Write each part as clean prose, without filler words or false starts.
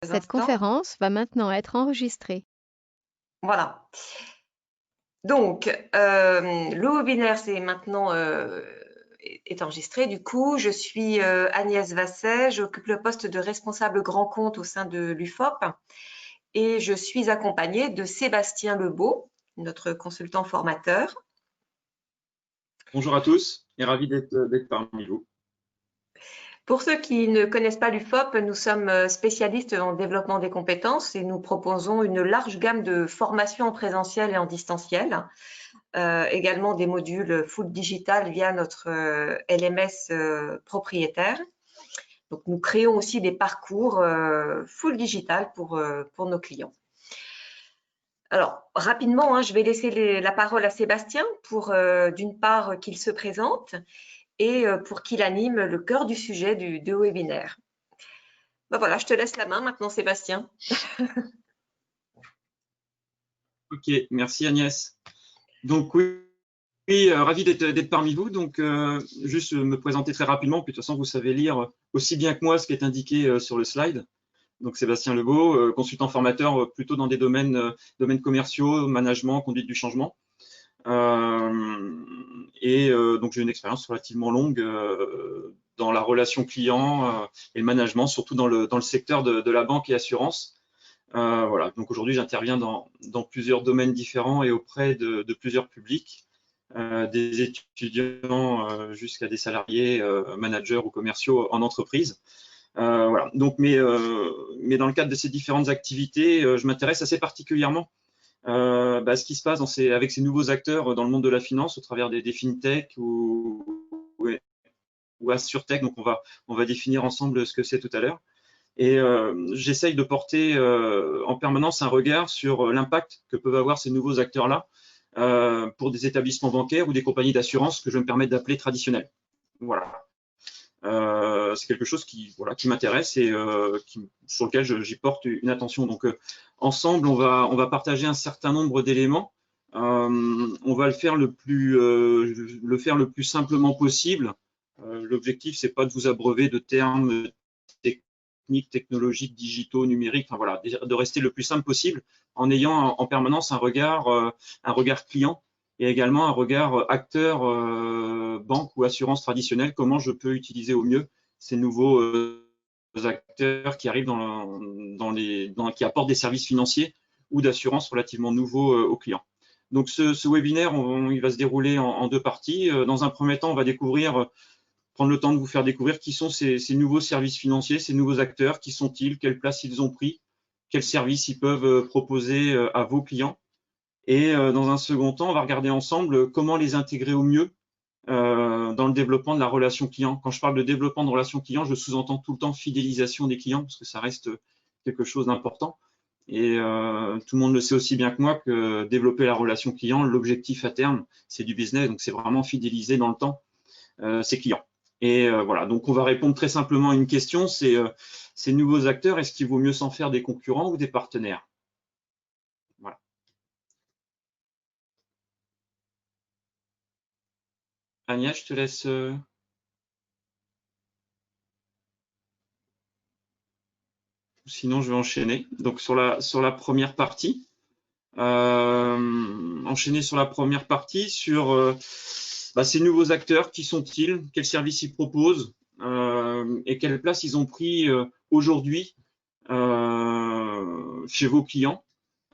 Cette instants. conférence va maintenant être enregistrée. Voilà. Donc, le webinaire c'est maintenant est enregistré. Du coup, je suis Agnès Vasset, j'occupe le poste de responsable grand compte au sein de l'UFOP et je suis accompagnée de Sébastien Lebeau, notre consultant formateur. Bonjour à tous et ravi d'être parmi vous. Pour ceux qui ne connaissent pas l'UFOP, nous sommes spécialistes en développement des compétences et nous proposons une large gamme de formations en présentiel et en distanciel. Également des modules full digital via notre LMS propriétaire. Donc, nous créons aussi des parcours full digital pour nos clients. Alors, rapidement, je vais laisser la parole à Sébastien pour, d'une part, qu'il se présente et pour qu'il anime le cœur du sujet du webinaire. Ben voilà, je te laisse la main maintenant, Sébastien. Ok, merci Agnès. Donc oui, ravi d'être parmi vous. Donc juste me présenter très rapidement, puis de toute façon vous savez lire aussi bien que moi ce qui est indiqué sur le slide. Donc Sébastien Lebeau, consultant formateur plutôt dans des domaines commerciaux, management, conduite du changement. Donc j'ai une expérience relativement longue dans la relation client et le management, surtout dans le secteur de la banque et assurance. Voilà, donc aujourd'hui j'interviens dans plusieurs domaines différents et auprès de plusieurs publics, des étudiants jusqu'à des salariés, managers ou commerciaux en entreprise. Voilà, donc mais dans le cadre de ces différentes activités, je m'intéresse assez particulièrement à ce qui se passe avec ces nouveaux acteurs dans le monde de la finance au travers des fintech ou assurtech. Donc on va définir ensemble ce que c'est tout à l'heure. Et j'essaye de porter en permanence un regard sur l'impact que peuvent avoir ces nouveaux acteurs-là pour des établissements bancaires ou des compagnies d'assurance que je vais me permettre d'appeler traditionnelles. Voilà. C'est quelque chose qui m'intéresse et sur lequel j'y porte une attention. Donc ensemble, on va partager un certain nombre d'éléments. On va le faire le plus simplement possible. L'objectif, c'est pas de vous abreuver de termes techniques, technologiques, digitaux, numériques. Enfin voilà, de rester le plus simple possible en ayant en permanence un regard client et également un regard acteur banque ou assurance traditionnelle. Comment je peux utiliser au mieux ces nouveaux acteurs qui arrivent qui apportent des services financiers ou d'assurance relativement nouveaux aux clients. Donc ce webinaire, il va se dérouler en deux parties. Dans un premier temps, on va prendre le temps de vous faire découvrir qui sont ces nouveaux services financiers, ces nouveaux acteurs, qui sont-ils, quelle place ils ont pris, quels services ils peuvent proposer à vos clients. Et dans un second temps, on va regarder ensemble comment les intégrer au mieux dans le développement de la relation client. Quand je parle de développement de relation client, je sous-entends tout le temps fidélisation des clients, parce que ça reste quelque chose d'important. Et tout le monde le sait aussi bien que moi que développer la relation client, l'objectif à terme, c'est du business, donc c'est vraiment fidéliser dans le temps ses clients. Et voilà, donc on va répondre très simplement à une question, c'est ces nouveaux acteurs, est-ce qu'il vaut mieux s'en faire des concurrents ou des partenaires? Voilà. Agnès, je te laisse. Sinon, je vais enchaîner. Donc sur la première partie, enchaîner sur la première partie sur ces nouveaux acteurs, qui sont-ils, quels services ils proposent et quelle place ils ont pris aujourd'hui chez vos clients,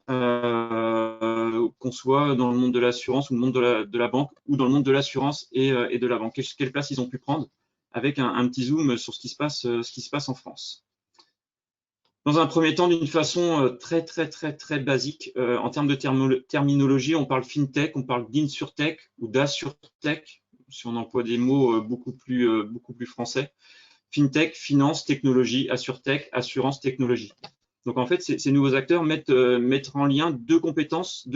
qu'on soit dans le monde de l'assurance ou le monde de la banque ou dans le monde de l'assurance et de la banque. Quelle place ils ont pu prendre avec un petit zoom sur ce qui se passe en France. Dans un premier temps, d'une façon très basique, en termes de terminologie, on parle fintech, on parle d'insurtech ou d'assurtech, si on emploie des mots beaucoup plus français. Fintech, finance, technologie, assurtech, assurance, technologie. Donc en fait, ces nouveaux acteurs mettent en lien deux compétences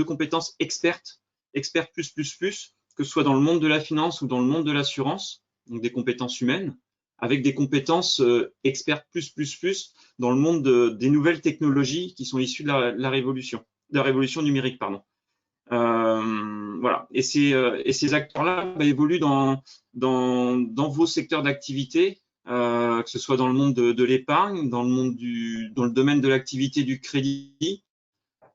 expertes plus, que ce soit dans le monde de la finance ou dans le monde de l'assurance, donc des compétences humaines, avec des compétences expertes plus dans le monde des nouvelles technologies qui sont issues de la révolution numérique, pardon. Voilà. Et ces acteurs-là évoluent dans vos secteurs d'activité que ce soit dans le monde de l'épargne, dans le domaine de l'activité du crédit,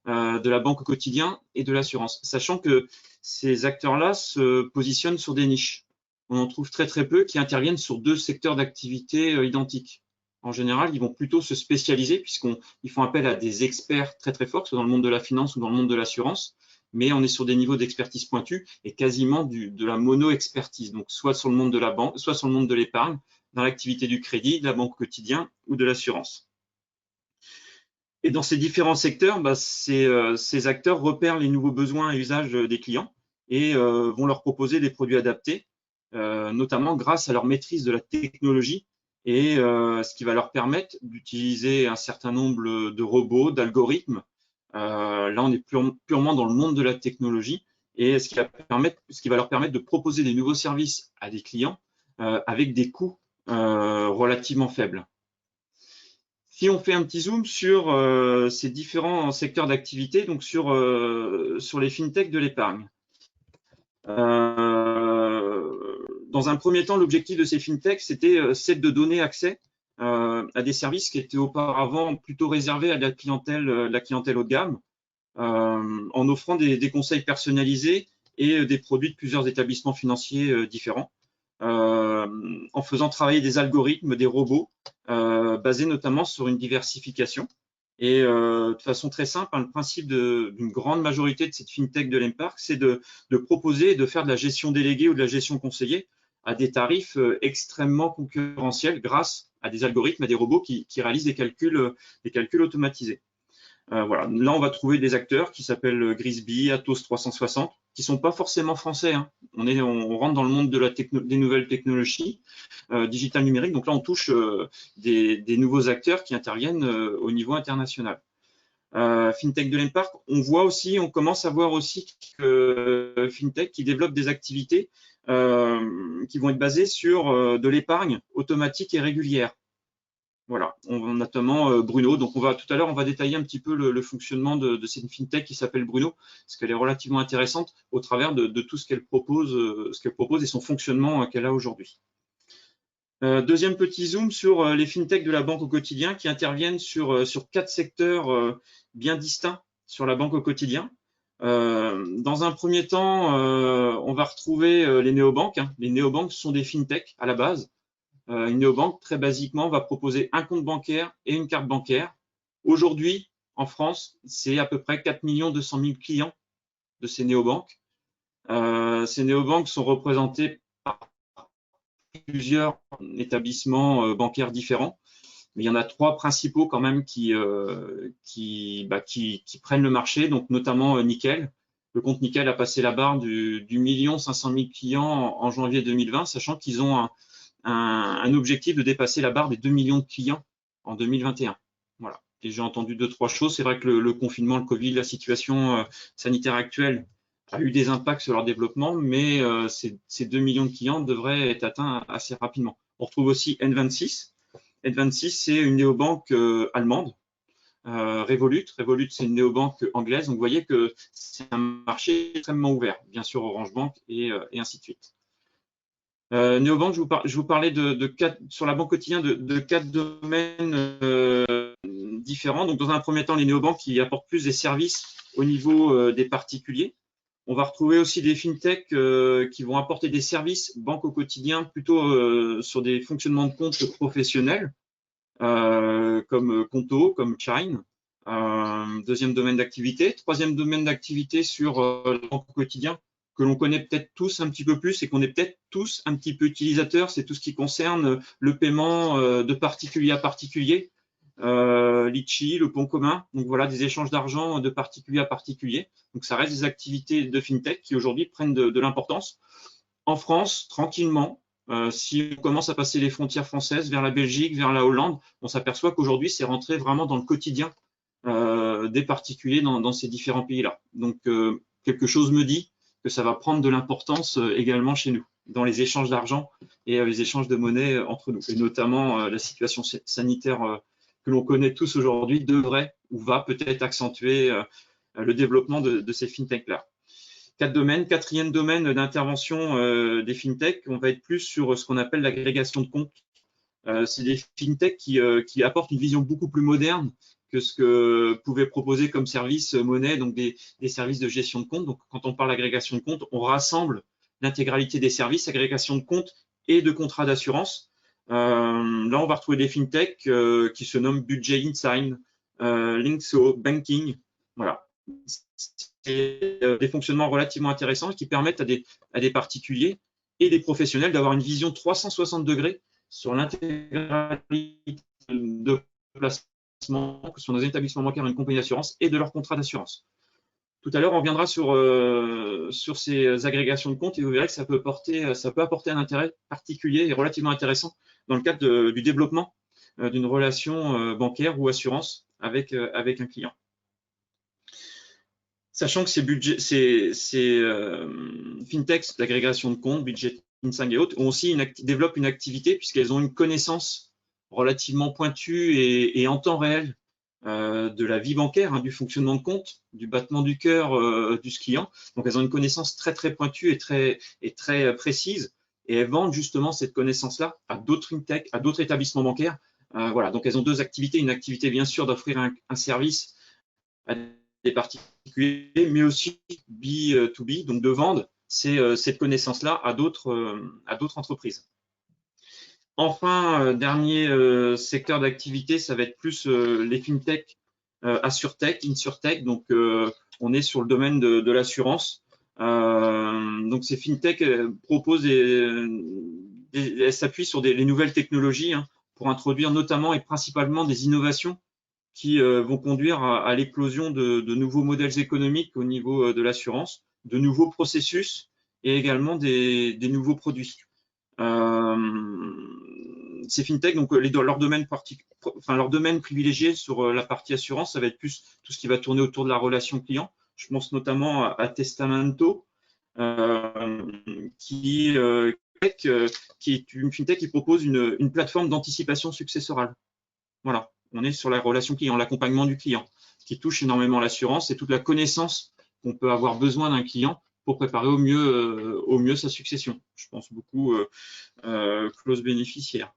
de la banque au quotidien et de l'assurance, sachant que ces acteurs-là se positionnent sur des niches. On en trouve très très peu qui interviennent sur 2 secteurs d'activité identiques. En général, ils vont plutôt se spécialiser puisqu'ils font appel à des experts très très forts, soit dans le monde de la finance ou dans le monde de l'assurance, mais on est sur des niveaux d'expertise pointus et quasiment de la mono-expertise, donc soit sur le monde de la banque, soit sur le monde de l'épargne, dans l'activité du crédit, de la banque au quotidien ou de l'assurance. Et dans ces différents secteurs, ces acteurs repèrent les nouveaux besoins et usages des clients et vont leur proposer des produits adaptés, notamment grâce à leur maîtrise de la technologie et ce qui va leur permettre d'utiliser un certain nombre de robots, d'algorithmes. Là, on est purement dans le monde de la technologie et ce qui va leur permettre de proposer des nouveaux services à des clients avec des coûts relativement faibles. Si on fait un petit zoom sur ces différents secteurs d'activité, donc sur les fintechs de l'épargne. Dans un premier temps, l'objectif de ces fintechs, c'était de donner accès à des services qui étaient auparavant plutôt réservés à la clientèle haut de gamme, en offrant des conseils personnalisés et des produits de plusieurs établissements financiers différents. En faisant travailler des algorithmes, des robots, basés notamment sur une diversification. Et de façon très simple, le principe d'une grande majorité de cette fintech de l'Empark, c'est de proposer et de faire de la gestion déléguée ou de la gestion conseillée à des tarifs extrêmement concurrentiels grâce à des algorithmes, à des robots qui réalisent des calculs automatisés. Voilà. Là, on va trouver des acteurs qui s'appellent Grisby, Atos 360, qui sont pas forcément français. Hein. On rentre dans le monde des nouvelles technologies digitales numériques. Donc là, on touche des nouveaux acteurs qui interviennent au niveau international. Fintech de l'Empark, on commence à voir aussi que Fintech qui développe des activités qui vont être basées sur de l'épargne automatique et régulière. Voilà, on a notamment Bruno. Donc tout à l'heure, on va détailler un petit peu le fonctionnement de cette fintech qui s'appelle Bruno, parce qu'elle est relativement intéressante au travers de tout ce qu'elle propose et son fonctionnement qu'elle a aujourd'hui. Deuxième petit zoom sur les fintechs de la banque au quotidien qui interviennent sur 4 secteurs bien distincts sur la banque au quotidien. Dans un premier temps, on va retrouver les néobanques. Hein. Les néobanques sont des fintechs à la base. Une néobanque, très basiquement, va proposer un compte bancaire et une carte bancaire. Aujourd'hui, en France, c'est à peu près 4 200 000 clients de ces néobanques. Ces néobanques sont représentées par plusieurs établissements bancaires différents, mais il y en a 3 principaux quand même qui prennent le marché, donc notamment Nickel. Le compte Nickel a passé la barre du 1 500 000 clients en janvier 2020, sachant qu'ils ont un objectif de dépasser la barre des 2 millions de clients en 2021. Voilà. Et j'ai entendu 2-3 choses. C'est vrai que le confinement, le Covid, la situation sanitaire actuelle a eu des impacts sur leur développement, mais ces 2 millions de clients devraient être atteints assez rapidement. On retrouve aussi N26. N26, c'est une néobanque allemande. Revolut, c'est une néobanque anglaise. Donc, vous voyez que c'est un marché extrêmement ouvert. Bien sûr, Orange Bank et ainsi de suite. Néobank, je vous parlais sur la banque quotidien de 4 domaines différents. Donc, dans un premier temps, les néobanques qui apportent plus des services au niveau des particuliers. On va retrouver aussi des fintechs qui vont apporter des services banque au quotidien plutôt sur des fonctionnements de compte professionnels comme Conto, comme Chine. Deuxième domaine d'activité. Troisième domaine d'activité sur la banque au quotidien, que l'on connaît peut-être tous un petit peu plus et qu'on est peut-être tous un petit peu utilisateurs, c'est tout ce qui concerne le paiement de particulier à particulier, Litchi, le pont commun, donc voilà, des échanges d'argent de particulier à particulier. Donc ça reste des activités de fintech qui aujourd'hui prennent de l'importance. En France, tranquillement, si on commence à passer les frontières françaises vers la Belgique, vers la Hollande, on s'aperçoit qu'aujourd'hui, c'est rentré vraiment dans le quotidien des particuliers dans ces différents pays-là. Donc quelque chose me dit que ça va prendre de l'importance également chez nous, dans les échanges d'argent et les échanges de monnaie entre nous. Et notamment la situation sanitaire que l'on connaît tous aujourd'hui devrait ou va peut-être accentuer le développement de ces fintechs-là. 4 domaines. Quatrième domaine d'intervention des fintechs, on va être plus sur ce qu'on appelle l'agrégation de comptes. C'est des fintechs qui apportent une vision beaucoup plus moderne que ce que pouvait proposer comme service monnaie, donc des services de gestion de compte. Donc, quand on parle d'agrégation de compte, on rassemble l'intégralité des services, agrégation de compte et de contrats d'assurance. Là, on va retrouver des fintechs qui se nomment Budget Insight, Linkso, Banking. Voilà. C'est des fonctionnements relativement intéressants qui permettent à des particuliers et des professionnels d'avoir une vision 360 degrés sur l'intégralité de placement, que ce soit dans un établissement bancaire, une compagnie d'assurance et de leur contrat d'assurance. Tout à l'heure, on reviendra sur ces agrégations de comptes et vous verrez que ça peut apporter un intérêt particulier et relativement intéressant dans le cadre du développement d'une relation bancaire ou assurance avec un client. Sachant que ces fintechs d'agrégation de comptes, Budget Insight et autres, développent une activité puisqu'elles ont une connaissance relativement pointue et en temps réel de la vie bancaire, du fonctionnement de compte, du battement du cœur du client. Donc, elles ont une connaissance très, très pointue et très précise. Et elles vendent justement cette connaissance-là à d'autres fintechs, à d'autres établissements bancaires. Voilà. Donc, elles ont deux activités. Une activité, bien sûr, d'offrir un service à des particuliers, mais aussi B2B, donc de vendre cette connaissance-là à d'autres entreprises. Enfin, dernier secteur d'activité, ça va être plus les fintech, assurtech, insurtech. Donc, on est sur le domaine de l'assurance. Donc, ces fintech proposent elles s'appuient sur les nouvelles technologies pour introduire notamment et principalement des innovations qui vont conduire à l'éclosion de nouveaux modèles économiques au niveau de l'assurance, de nouveaux processus et également des nouveaux produits. Ces fintechs, donc leur domaine privilégié sur la partie assurance, ça va être plus tout ce qui va tourner autour de la relation client. Je pense notamment à Testamento, qui est une fintech qui propose une plateforme d'anticipation successorale. Voilà, on est sur la relation client, l'accompagnement du client, qui touche énormément l'assurance et toute la connaissance qu'on peut avoir besoin d'un client pour préparer au mieux sa succession. Je pense beaucoup clause bénéficiaire.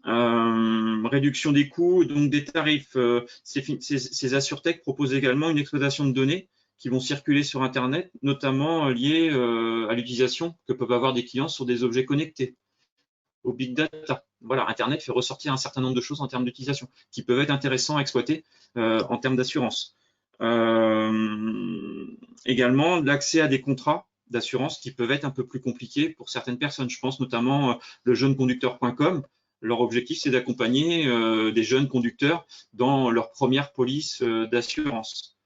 Réduction des coûts, donc des tarifs. Ces assurtech proposent également une exploitation de données qui vont circuler sur Internet, notamment liées à l'utilisation que peuvent avoir des clients sur des objets connectés, au big data. Voilà, Internet fait ressortir un certain nombre de choses en termes d'utilisation qui peuvent être intéressants à exploiter en termes d'assurance. Également, l'accès à des contrats d'assurance qui peuvent être un peu plus compliqués pour certaines personnes. Je pense notamment le jeuneconducteur.com. Leur objectif, c'est d'accompagner des jeunes conducteurs dans leur première police d'assurance.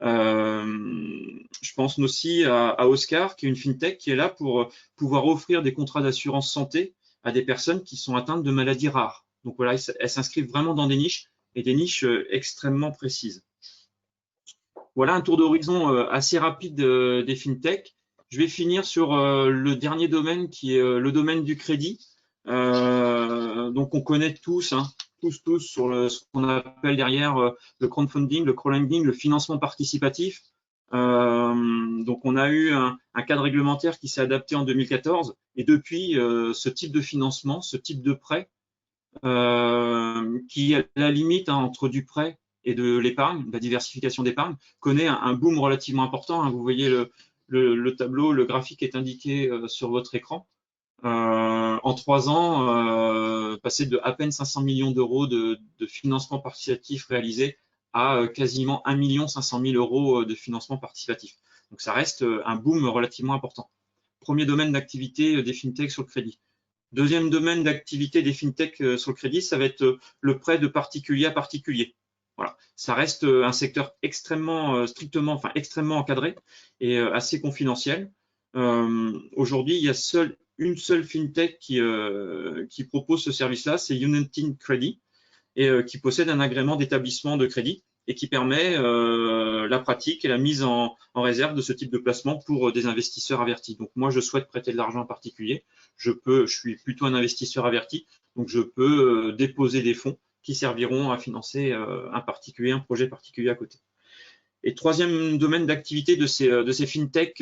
Je pense aussi à Oscar, qui est une fintech qui est là pour pouvoir offrir des contrats d'assurance santé à des personnes qui sont atteintes de maladies rares. Donc voilà, elles s'inscrivent vraiment dans des niches et des niches extrêmement précises. Voilà un tour d'horizon assez rapide des fintech. Je vais finir sur le dernier domaine qui est le domaine du crédit. Donc on connaît tous, tous sur ce qu'on appelle derrière le crowdfunding, le crowdlending, le financement participatif. Donc on a eu un cadre réglementaire qui s'est adapté en 2014 et depuis ce type de financement, ce type de prêt qui est à la limite entre du prêt et de l'épargne, la diversification d'épargne, connaît un boom relativement important. Vous voyez le tableau, le graphique est indiqué sur votre écran. En 3 ans, passer de à peine 500 millions d'euros de financement participatif réalisé à quasiment 1 500 000 euros de financement participatif. Donc ça reste un boom relativement important. Premier domaine d'activité des fintechs sur le crédit. Deuxième domaine d'activité des fintechs sur le crédit, ça va être le prêt de particulier à particulier. Voilà, ça reste un secteur extrêmement extrêmement encadré et assez confidentiel. Aujourd'hui, il y a une seule fintech qui propose ce service-là, c'est United Credit, et qui possède un agrément d'établissement de crédit et qui permet la pratique et la mise en réserve de ce type de placement pour des investisseurs avertis. Donc moi, je souhaite prêter de l'argent en particulier. Je suis plutôt un investisseur averti, donc je peux déposer des fonds qui serviront à financer un projet particulier à côté. Et troisième domaine d'activité de ces fintechs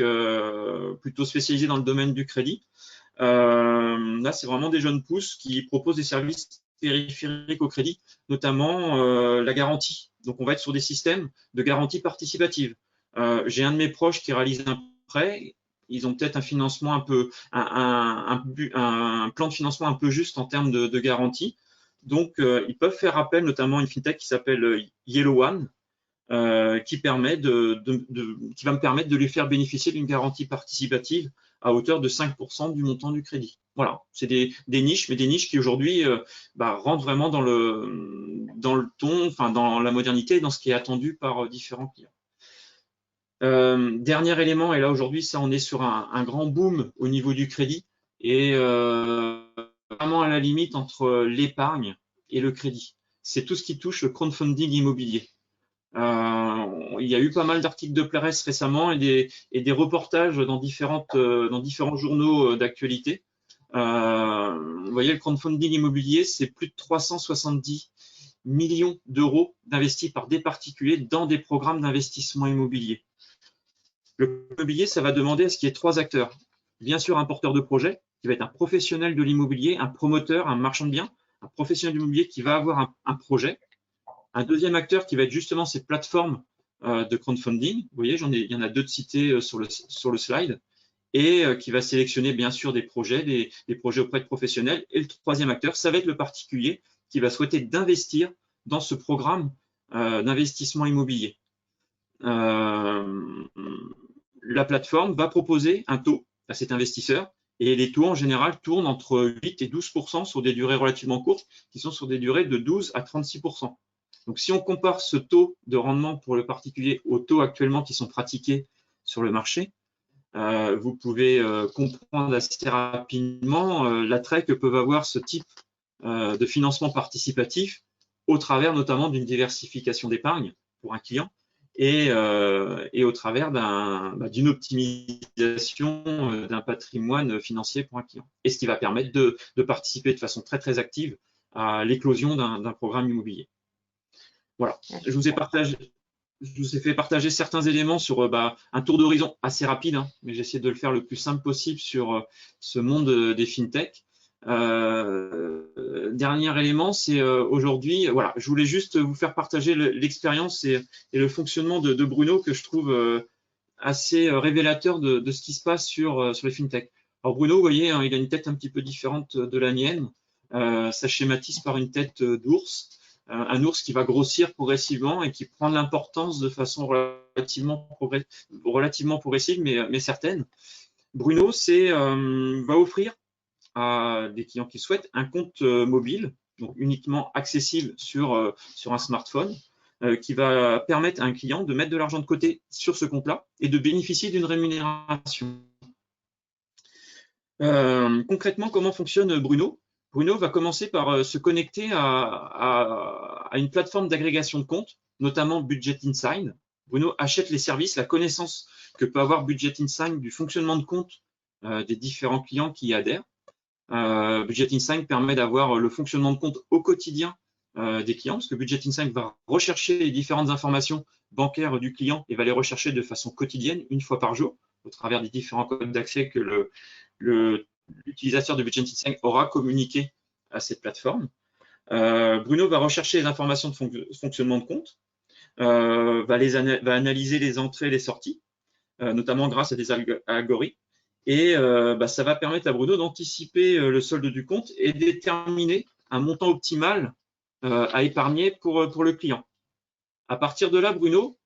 plutôt spécialisés dans le domaine du crédit, Là, c'est vraiment des jeunes pousses qui proposent des services périphériques au crédit, notamment la garantie. Donc, on va être sur des systèmes de garantie participative. J'ai un de mes proches qui réalise un prêt. Ils ont peut-être un financement un peu, un plan de financement un peu juste en termes de garantie. Donc, ils peuvent faire appel notamment à une fintech qui s'appelle Yellow One, qui va me permettre de les faire bénéficier d'une garantie participative à hauteur de 5% du montant du crédit. Voilà, c'est des niches, mais des niches qui aujourd'hui rentrent vraiment dans le ton, enfin dans la modernité et dans ce qui est attendu par différents clients. Dernier élément, et là aujourd'hui, ça on est sur un grand boom au niveau du crédit et vraiment à la limite entre l'épargne et le crédit. C'est tout ce qui touche le crowdfunding immobilier. Il y a eu pas mal d'articles de presse récemment et des reportages dans différents journaux d'actualité. Vous voyez, le crowdfunding immobilier, c'est plus de 370 millions d'euros d'investis par des particuliers dans des programmes d'investissement immobilier. Le immobilier, ça va demander à ce qu'il y ait 3 acteurs. Bien sûr, un porteur de projet, qui va être un professionnel de l'immobilier, un promoteur, un marchand de biens, un professionnel de l'immobilier qui va avoir un projet. Un deuxième acteur qui va être justement ces plateformes de crowdfunding. Vous voyez, il y en a 2 de cités sur le slide. Et qui va sélectionner bien sûr des projets, des projets auprès de professionnels. Et le troisième acteur, ça va être le particulier qui va souhaiter d'investir dans ce programme d'investissement immobilier. La plateforme va proposer un taux à cet investisseur et les taux en général tournent entre 8 et 12% sur des durées relativement courtes qui sont sur des durées de 12 à 36%. Donc, si on compare ce taux de rendement pour le particulier aux taux actuellement qui sont pratiqués sur le marché, vous pouvez comprendre assez rapidement l'attrait que peuvent avoir ce type de financement participatif au travers notamment d'une diversification d'épargne pour un client et au travers d'une optimisation d'un patrimoine financier pour un client. Et ce qui va permettre de participer de façon très, très active à l'éclosion d'un programme immobilier. Voilà, je vous ai fait partager certains éléments sur un tour d'horizon assez rapide, hein, mais j'ai essayé de le faire le plus simple possible sur ce monde des fintech. Dernier élément, c'est aujourd'hui, voilà, je voulais juste vous faire partager l'expérience et le fonctionnement de Bruno que je trouve assez révélateur de ce qui se passe sur les fintech. Alors Bruno, vous voyez, hein, il a une tête un petit peu différente de la mienne. Ça schématise par une tête d'ours. Un ours qui va grossir progressivement et qui prend de l'importance de façon relativement progressive, mais certaine. Bruno va offrir à des clients qui souhaitent un compte mobile, donc uniquement accessible sur un smartphone, qui va permettre à un client de mettre de l'argent de côté sur ce compte-là et de bénéficier d'une rémunération. Concrètement, comment fonctionne Bruno ? Bruno va commencer par se connecter à une plateforme d'agrégation de comptes, notamment Budget Insight. Bruno achète les services, la connaissance que peut avoir Budget Insight du fonctionnement de compte des différents clients qui y adhèrent. Budget Insight permet d'avoir le fonctionnement de compte au quotidien des clients, parce que Budget Insight va rechercher les différentes informations bancaires du client et va les rechercher de façon quotidienne, une fois par jour, au travers des différents codes d'accès que l'utilisateur de Budget Insight aura communiqué à cette plateforme. Bruno va rechercher les informations de fonctionnement de compte, va analyser les entrées et les sorties, notamment grâce à des algorithmes. Et ça va permettre à Bruno d'anticiper le solde du compte et déterminer un montant optimal à épargner pour le client. À partir de là, Bruno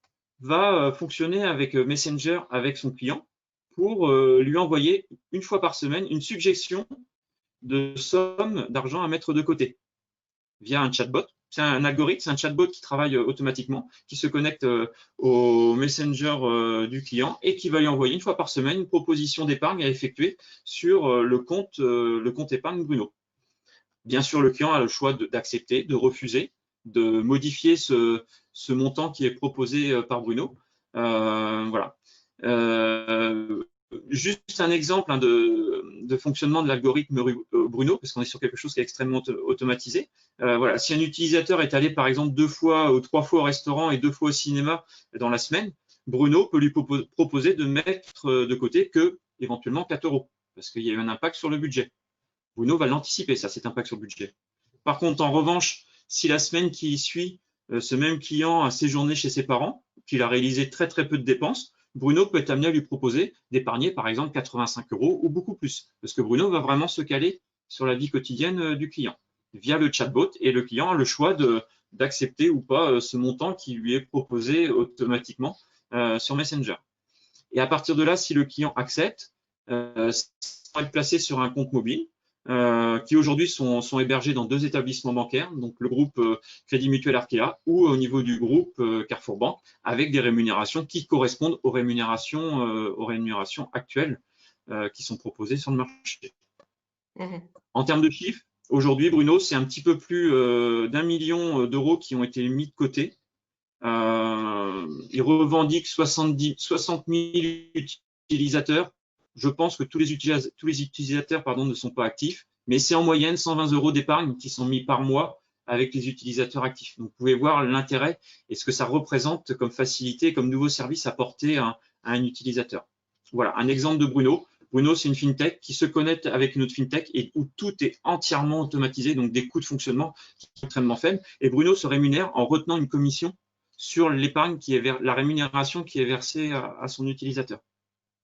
va fonctionner avec Messenger avec son client pour lui envoyer une fois par semaine une suggestion de somme d'argent à mettre de côté via un chatbot. C'est un algorithme, c'est un chatbot qui travaille automatiquement, qui se connecte au Messenger du client et qui va lui envoyer une fois par semaine une proposition d'épargne à effectuer sur le compte épargne Bruno. Bien sûr, le client a le choix d'accepter, de refuser, de modifier ce montant qui est proposé par Bruno. Voilà. Juste un exemple de fonctionnement de l'algorithme Bruno, parce qu'on est sur quelque chose qui est extrêmement automatisé. Voilà. Si un utilisateur est allé par exemple 2 fois ou 3 fois au restaurant et 2 fois au cinéma dans la semaine, Bruno peut lui proposer de mettre de côté que éventuellement 4 €. parce qu'il y a eu un impact sur le budget. Bruno va l'anticiper, ça, cet impact sur le budget. Par contre, en revanche, si la semaine qui suit, ce même client a séjourné chez ses parents, qu'il a réalisé très peu de dépenses, Bruno peut être amené à lui proposer d'épargner par exemple 85 € ou beaucoup plus, parce que Bruno va vraiment se caler sur la vie quotidienne du client via le chatbot, et le client a le choix d'accepter ou pas ce montant qui lui est proposé automatiquement sur Messenger. Et à partir de là, si le client accepte, ça va être placé sur un compte mobile qui aujourd'hui sont hébergés dans 2 établissements bancaires, donc le groupe Crédit Mutuel Arkea ou au niveau du groupe Carrefour Banque, avec des rémunérations qui correspondent aux rémunérations actuelles qui sont proposées sur le marché. En termes de chiffres, aujourd'hui, Bruno, c'est un petit peu plus d'1 million d'euros qui ont été mis de côté. Ils revendiquent 60 000 utilisateurs. Je pense que tous les utilisateurs ne sont pas actifs, mais c'est en moyenne 120 € d'épargne qui sont mis par mois avec les utilisateurs actifs. Donc, vous pouvez voir l'intérêt et ce que ça représente comme facilité, comme nouveau service apporté à un utilisateur. Voilà, un exemple de Bruno. Bruno, c'est une fintech qui se connecte avec une autre fintech et où tout est entièrement automatisé, donc des coûts de fonctionnement qui sont extrêmement faibles. Et Bruno se rémunère en retenant une commission sur l'épargne la rémunération qui est versée à son utilisateur.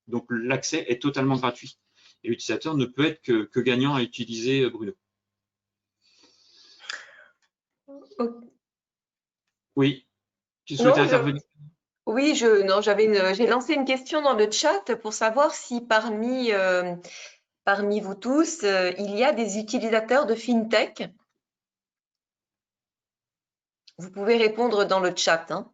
Donc, l'accès est totalement gratuit. Et l'utilisateur ne peut être que gagnant à utiliser Bruno. Oui, tu souhaitais intervenir? Oui, j'ai lancé une question dans le chat pour savoir si parmi vous tous, il y a des utilisateurs de FinTech. Vous pouvez répondre dans le chat. Hein.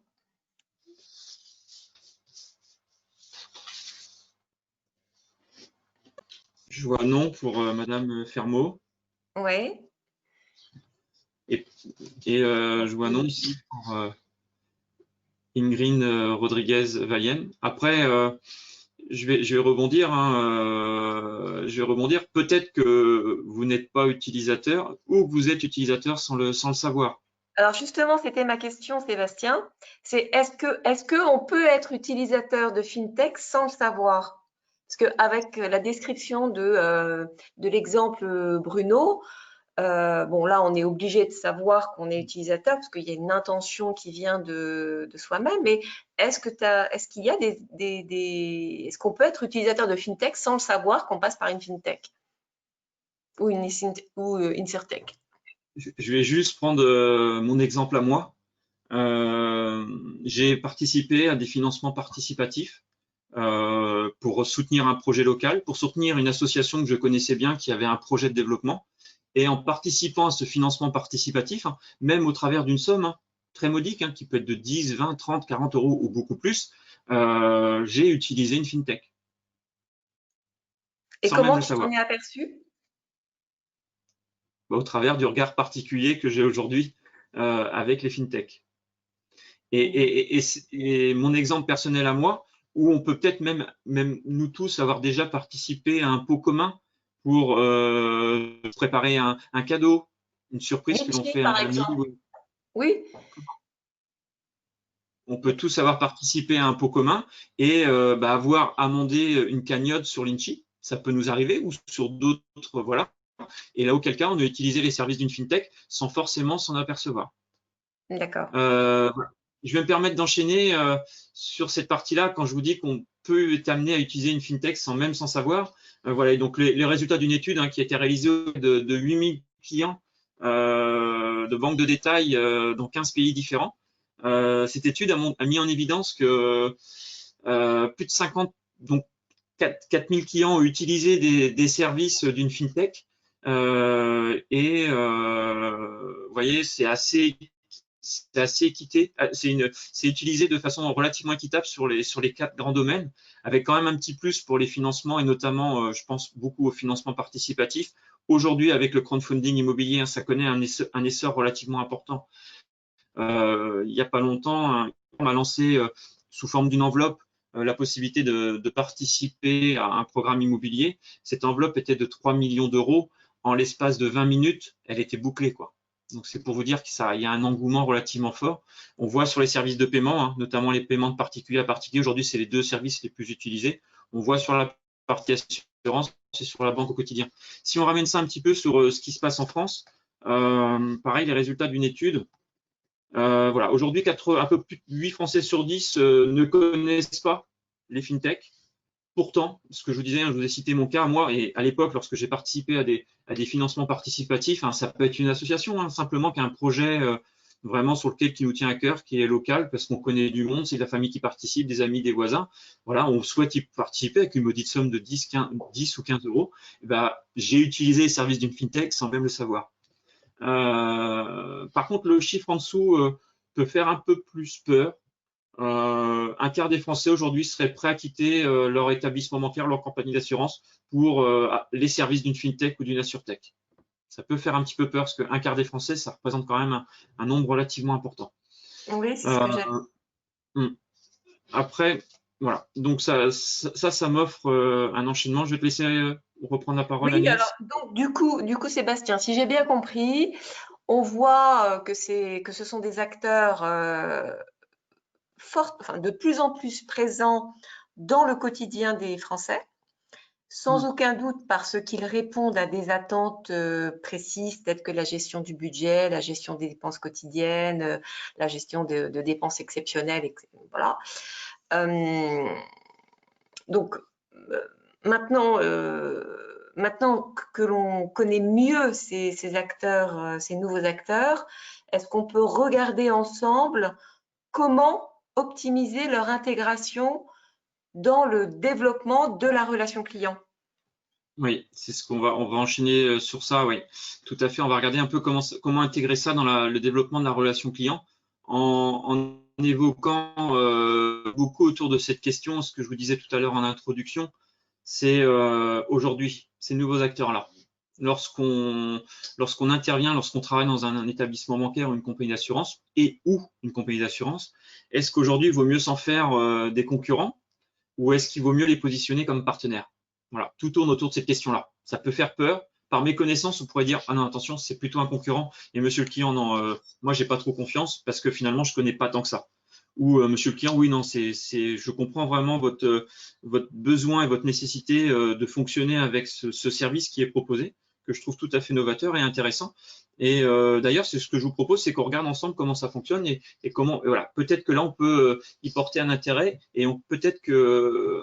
Je vois non pour Madame Fermot. Oui. Et je vois non aussi pour Ingrid Rodriguez-Vallienne. Après, je vais rebondir. Peut-être que vous n'êtes pas utilisateur ou que vous êtes utilisateur sans le savoir. Alors justement, c'était ma question, Sébastien. C'est est-ce que on peut être utilisateur de FinTech sans le savoir? Parce qu'avec la description de l'exemple Bruno, bon là, on est obligé de savoir qu'on est utilisateur parce qu'il y a une intention qui vient de soi-même. Mais est-ce qu'il y a est-ce qu'on peut être utilisateur de FinTech sans le savoir qu'on passe par une FinTech ou une InsurTech? Je vais juste prendre mon exemple à moi. J'ai participé à des financements participatifs pour soutenir un projet local, pour soutenir une association que je connaissais bien qui avait un projet de développement. Et en participant à ce financement participatif, même au travers d'une somme très modique, qui peut être de 10, 20, 30, 40 € ou beaucoup plus, j'ai utilisé une FinTech. Et comment tu t'en es aperçu? Au travers du regard particulier que j'ai aujourd'hui avec les FinTech. Et mon exemple personnel à moi, où on peut peut-être même nous tous avoir déjà participé à un pot commun pour préparer un cadeau, une surprise que l'on fait à un ami. Oui. On peut tous avoir participé à un pot commun et avoir amendé une cagnotte sur Litchi. Ça peut nous arriver, ou sur d'autres, voilà. Et là, auquel cas, on a utilisé les services d'une FinTech sans forcément s'en apercevoir. D'accord. Je vais me permettre d'enchaîner sur cette partie-là quand je vous dis qu'on peut être amené à utiliser une FinTech sans savoir. Voilà, et donc les résultats d'une étude qui a été réalisée de 8000 clients de banques de détail dans 15 pays différents. Cette étude a mis en évidence que plus de 50, donc 4000 clients ont utilisé des services d'une FinTech. Vous voyez, c'est assez équité, c'est utilisé de façon relativement équitable sur les 4 grands domaines, avec quand même un petit plus pour les financements et notamment, je pense beaucoup au financement participatif. Aujourd'hui, avec le crowdfunding immobilier, ça connaît un essor relativement important. Il n'y a pas longtemps, on a lancé sous forme d'une enveloppe la possibilité de participer à un programme immobilier. Cette enveloppe était de 3 millions d'euros. En l'espace de 20 minutes, elle était bouclée, quoi. Donc, c'est pour vous dire qu'il y a un engouement relativement fort. On voit sur les services de paiement, notamment les paiements de particulier à particulier. Aujourd'hui, c'est les 2 services les plus utilisés. On voit sur la partie assurance et sur la banque au quotidien. Si on ramène ça un petit peu sur ce qui se passe en France, pareil, les résultats d'une étude. Voilà, aujourd'hui, un peu plus de 8 Français sur 10 ne connaissent pas les fintechs. Pourtant, ce que je vous disais, je vous ai cité mon cas, moi, et à l'époque, lorsque j'ai participé à des financements participatifs, ça peut être une association, simplement qui a un projet vraiment sur lequel qui nous tient à cœur, qui est local, parce qu'on connaît du monde, c'est de la famille qui participe, des amis, des voisins. Voilà, on souhaite y participer avec une maudite somme de 10 ou 15 euros. J'ai utilisé les services d'une fintech sans même le savoir. Par contre, le chiffre en dessous peut faire un peu plus peur. Un quart des Français aujourd'hui seraient prêts à quitter leur établissement bancaire, leur compagnie d'assurance pour les services d'une fintech ou d'une assurtech. Ça peut faire un petit peu peur parce qu'un quart des Français, ça représente quand même un nombre relativement important. Oui, c'est ce que j'ai. Après, voilà. Donc ça m'offre un enchaînement. Je vais te laisser reprendre la parole, Oui, Agnès. alors donc du coup, Sébastien, si j'ai bien compris, on voit que ce sont des acteurs de plus en plus présents dans le quotidien des Français, sans aucun doute parce qu'ils répondent à des attentes précises, telles que la gestion du budget, la gestion des dépenses quotidiennes, la gestion de dépenses exceptionnelles, etc. Voilà. Donc maintenant que l'on connaît mieux ces acteurs, ces nouveaux acteurs, est-ce qu'on peut regarder ensemble comment optimiser leur intégration dans le développement de la relation client? Oui, c'est ce on va enchaîner sur ça, oui. Tout à fait. On va regarder un peu comment intégrer ça dans le développement de la relation client en évoquant beaucoup autour de cette question. Ce que je vous disais tout à l'heure en introduction, c'est aujourd'hui, ces nouveaux acteurs-là. Lorsqu'on intervient, lorsqu'on travaille dans un établissement bancaire ou une compagnie d'assurance ou une compagnie d'assurance, est-ce qu'aujourd'hui, il vaut mieux s'en faire des concurrents ou est-ce qu'il vaut mieux les positionner comme partenaires? Voilà, tout tourne autour de cette question-là. Ça peut faire peur. Par méconnaissance, on pourrait dire ah non, attention, c'est plutôt un concurrent. Et monsieur le client, non, moi j'ai pas trop confiance parce que finalement je connais pas tant que ça. Ou monsieur le client, oui, non, je comprends vraiment votre besoin et votre nécessité de fonctionner avec ce service qui est proposé, que je trouve tout à fait novateur et intéressant. Et d'ailleurs, c'est ce que je vous propose, c'est qu'on regarde ensemble comment ça fonctionne et comment, voilà, peut-être que là on peut y porter un intérêt et peut-être que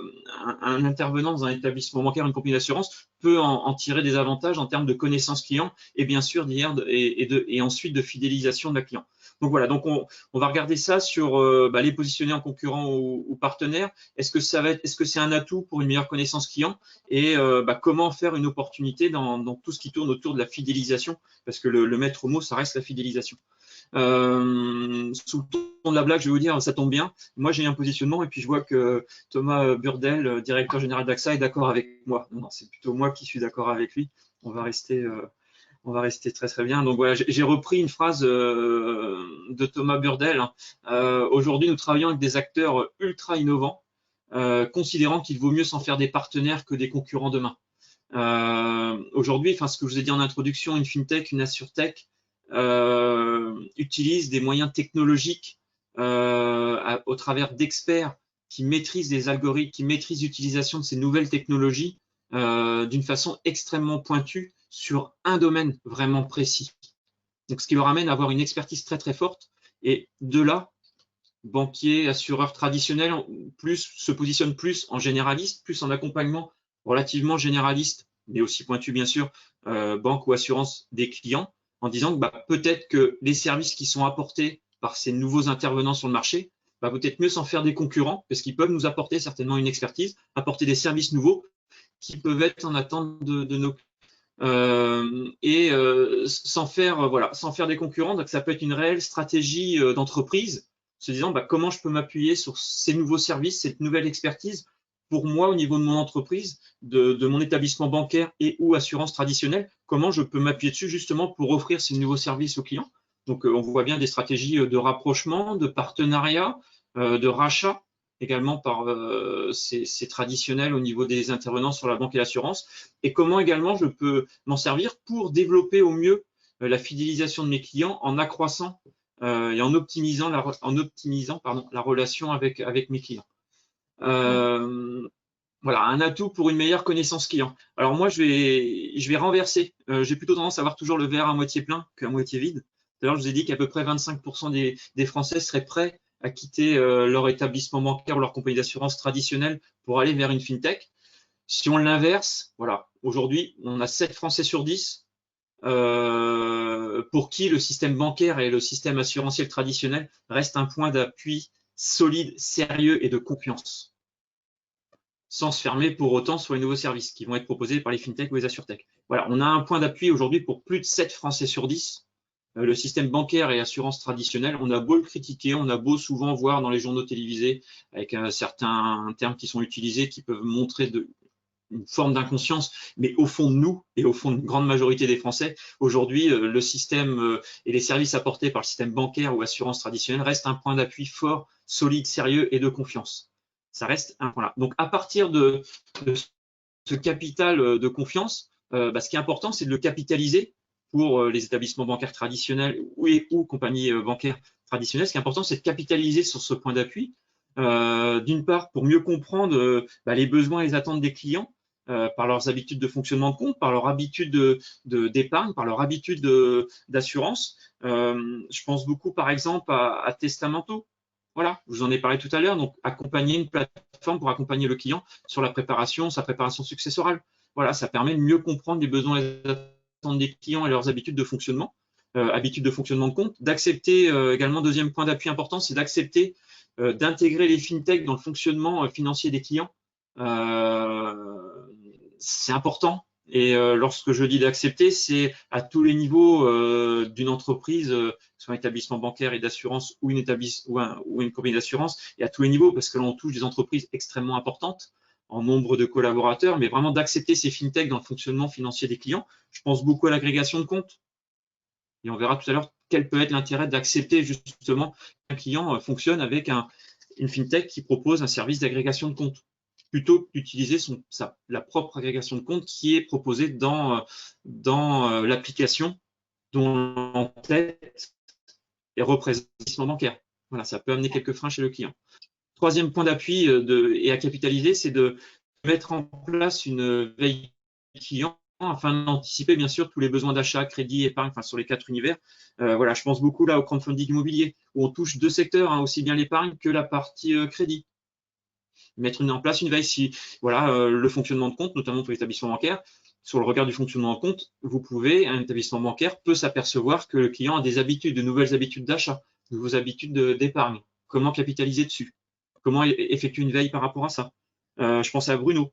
un intervenant dans un établissement bancaire, une compagnie d'assurance peut en tirer des avantages en termes de connaissances clients et bien sûr et ensuite de fidélisation de la client. Donc voilà, donc on va regarder ça sur les positionner en concurrent ou partenaire. Est-ce que c'est un atout pour une meilleure connaissance client et comment faire une opportunité dans tout ce qui tourne autour de la fidélisation, parce que le maître mot, ça reste la fidélisation. Sous le ton de la blague, je vais vous dire, ça tombe bien. Moi, j'ai un positionnement et puis je vois que Thomas Burdel, directeur général d'AXA, est d'accord avec moi. Non, c'est plutôt moi qui suis d'accord avec lui. On va rester très très bien. Donc voilà, j'ai repris une phrase de Thomas Burdel. Aujourd'hui, nous travaillons avec des acteurs ultra innovants, considérant qu'il vaut mieux s'en faire des partenaires que des concurrents demain. Aujourd'hui, ce que je vous ai dit en introduction, une fintech, une assurtech utilise des moyens technologiques au travers d'experts qui maîtrisent les algorithmes, qui maîtrisent l'utilisation de ces nouvelles technologies d'une façon extrêmement pointue sur un domaine vraiment précis. Donc, ce qui leur amène à avoir une expertise très très forte. Et de là, banquiers, assureurs traditionnels se positionnent plus en généraliste, plus en accompagnement relativement généraliste, mais aussi pointu bien sûr, banque ou assurance des clients, en disant que peut-être que les services qui sont apportés par ces nouveaux intervenants sur le marché, peut-être mieux s'en faire des concurrents, parce qu'ils peuvent nous apporter certainement une expertise, apporter des services nouveaux qui peuvent être en attente de nos sans faire des concurrents. Donc ça peut être une réelle stratégie d'entreprise, se disant comment je peux m'appuyer sur ces nouveaux services, cette nouvelle expertise pour moi au niveau de mon entreprise, de mon établissement bancaire et ou assurance traditionnelle, comment je peux m'appuyer dessus justement pour offrir ces nouveaux services aux clients. Donc on voit bien des stratégies de rapprochement, de partenariat, de rachat également par ces traditionnels au niveau des intervenants sur la banque et l'assurance, et comment également je peux m'en servir pour développer au mieux la fidélisation de mes clients en accroissant et en optimisant la relation avec mes clients. Voilà, un atout pour une meilleure connaissance client. Alors moi, je vais renverser. J'ai plutôt tendance à voir toujours le verre à moitié plein qu'à moitié vide. D'ailleurs, je vous ai dit qu'à peu près 25% des Français seraient prêts à quitter leur établissement bancaire ou leur compagnie d'assurance traditionnelle pour aller vers une fintech. Si on l'inverse, voilà, aujourd'hui, on a 7 Français sur 10 pour qui le système bancaire et le système assurantiel traditionnel restent un point d'appui solide, sérieux et de confiance, sans se fermer pour autant sur les nouveaux services qui vont être proposés par les fintechs ou les assurtechs. Voilà, on a un point d'appui aujourd'hui pour plus de 7 Français sur 10. Le système bancaire et assurance traditionnel, on a beau le critiquer, on a beau souvent voir dans les journaux télévisés avec certains termes qui sont utilisés qui peuvent montrer une forme d'inconscience, mais au fond de nous et au fond de une grande majorité des Français, aujourd'hui, le système et les services apportés par le système bancaire ou assurance traditionnelle restent un point d'appui fort, solide, sérieux et de confiance. Ça reste un point là. Donc, à partir de ce capital de confiance, ce qui est important, c'est de le capitaliser pour les établissements bancaires traditionnels ou compagnies bancaires traditionnelles. Ce qui est important, c'est de capitaliser sur ce point d'appui. D'une part, pour mieux comprendre les besoins et les attentes des clients par leurs habitudes de fonctionnement de compte, par leur habitude d'épargne, par leur habitude d'assurance. Je pense beaucoup, par exemple, à Testamento. Voilà, je vous en ai parlé tout à l'heure. Donc, accompagner une plateforme pour accompagner le client sur sa préparation successorale. Voilà, ça permet de mieux comprendre les besoins et les attentes des clients et leurs habitudes de fonctionnement, de compte. D'accepter également, deuxième point d'appui important, c'est d'accepter d'intégrer les fintechs dans le fonctionnement financier des clients. C'est important. Et lorsque je dis d'accepter, c'est à tous les niveaux d'une entreprise, soit un établissement bancaire et d'assurance ou une compagnie d'assurance, et à tous les niveaux, parce que l'on touche des entreprises extrêmement importantes en nombre de collaborateurs, mais vraiment d'accepter ces fintechs dans le fonctionnement financier des clients. Je pense beaucoup à l'agrégation de comptes. Et on verra tout à l'heure quel peut être l'intérêt d'accepter justement qu'un client fonctionne avec une fintech qui propose un service d'agrégation de comptes, plutôt que d'utiliser la propre agrégation de comptes qui est proposée dans l'application dont l'entête est représentée bancaire. Voilà, ça peut amener quelques freins chez le client. Troisième point d'appui et à capitaliser, c'est de mettre en place une veille client afin d'anticiper bien sûr tous les besoins d'achat, crédit, épargne, enfin sur les 4 univers. Voilà, je pense beaucoup là au crowdfunding immobilier où on touche 2 secteurs, aussi bien l'épargne que la partie crédit. Mettre en place une veille si voilà le fonctionnement de compte, notamment pour l'établissement bancaire. Sur le regard du fonctionnement de compte, un établissement bancaire peut s'apercevoir que le client a de nouvelles habitudes d'achat, de nouvelles habitudes d'épargne. Comment capitaliser dessus? Comment effectuer une veille par rapport à ça? Je pense à Bruno.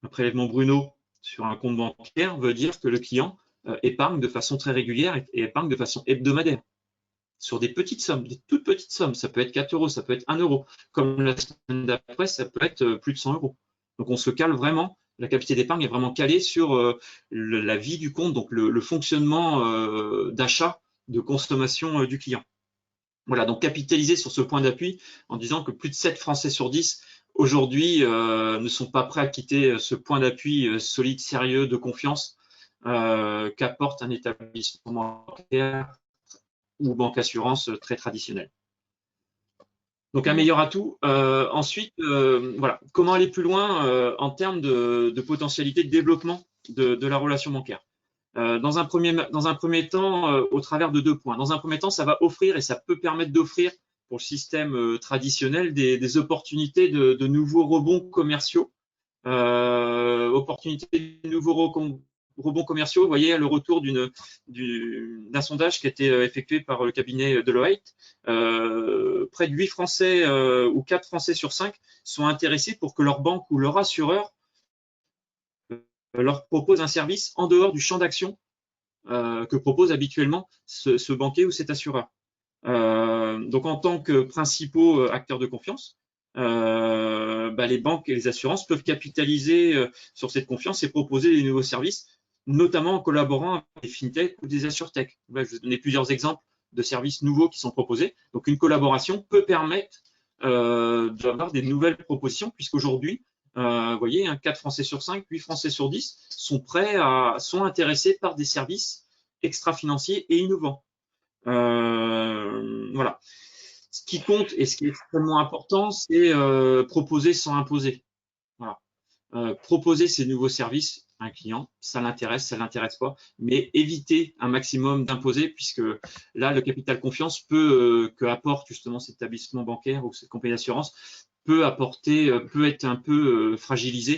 Un prélèvement Bruno sur un compte bancaire veut dire que le client épargne de façon très régulière et épargne de façon hebdomadaire sur des petites sommes, des toutes petites sommes. Ça peut être 4 euros, ça peut être 1 euro. Comme la semaine d'après, ça peut être plus de 100 euros. Donc, on se cale vraiment, la capacité d'épargne est vraiment calée sur la vie du compte, donc le fonctionnement d'achat, de consommation du client. Voilà, donc capitaliser sur ce point d'appui en disant que plus de 7 Français sur 10 aujourd'hui ne sont pas prêts à quitter ce point d'appui solide, sérieux, de confiance qu'apporte un établissement bancaire ou banque assurance très traditionnel. Donc un meilleur atout. Ensuite, voilà, comment aller plus loin en termes de potentialité de développement de la relation bancaire. Dans un premier temps, au travers de 2 points. Dans un premier temps, ça va offrir et ça peut permettre d'offrir pour le système traditionnel des opportunités de nouveaux rebonds commerciaux. Opportunités de nouveaux rebonds commerciaux. Vous voyez le retour d'un sondage qui a été effectué par le cabinet Deloitte. Près de 8 Français ou 4 Français sur 5 sont intéressés pour que leur banque ou leur assureur leur propose un service en dehors du champ d'action que propose habituellement ce banquier ou cet assureur. Donc, en tant que principaux acteurs de confiance, les banques et les assurances peuvent capitaliser sur cette confiance et proposer des nouveaux services, notamment en collaborant avec des fintechs ou des assurtechs. Je vais vous donner plusieurs exemples de services nouveaux qui sont proposés. Donc, une collaboration peut permettre d'avoir des nouvelles propositions, puisqu'aujourd'hui, vous voyez, 4 Français sur 5, 8 Français sur 10 sont intéressés par des services extra-financiers et innovants. Voilà. Ce qui compte et ce qui est extrêmement important, c'est proposer sans imposer. Voilà. proposer ces nouveaux services à un client, ça l'intéresse pas, mais éviter un maximum d'imposer, puisque là, le capital confiance que apporte justement cet établissement bancaire ou cette compagnie d'assurance peut être un peu fragilisé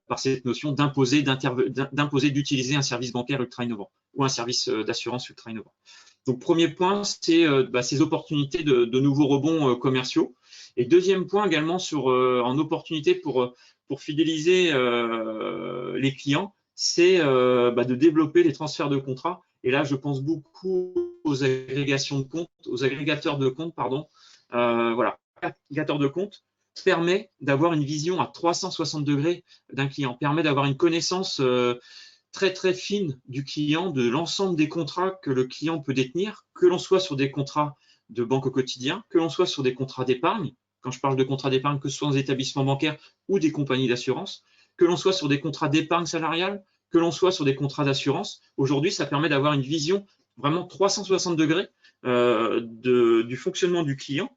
par cette notion d'imposer, d'utiliser un service bancaire ultra innovant ou un service d'assurance ultra innovant. Donc, premier point, c'est ces opportunités de nouveaux rebonds commerciaux. Et deuxième point également en opportunité pour fidéliser les clients, c'est de développer les transferts de contrats. Et là, je pense beaucoup aux agrégations de comptes, aux agrégateurs de comptes, pardon. Voilà, agrégateur de comptes permet d'avoir une vision à 360 degrés d'un client, permet d'avoir une connaissance très très fine du client, de l'ensemble des contrats que le client peut détenir, que l'on soit sur des contrats de banque au quotidien, que l'on soit sur des contrats d'épargne. Quand je parle de contrats d'épargne, que ce soit dans des établissements bancaires ou des compagnies d'assurance, que l'on soit sur des contrats d'épargne salariale, que l'on soit sur des contrats d'assurance. Aujourd'hui, ça permet d'avoir une vision vraiment 360 degrés du fonctionnement du client.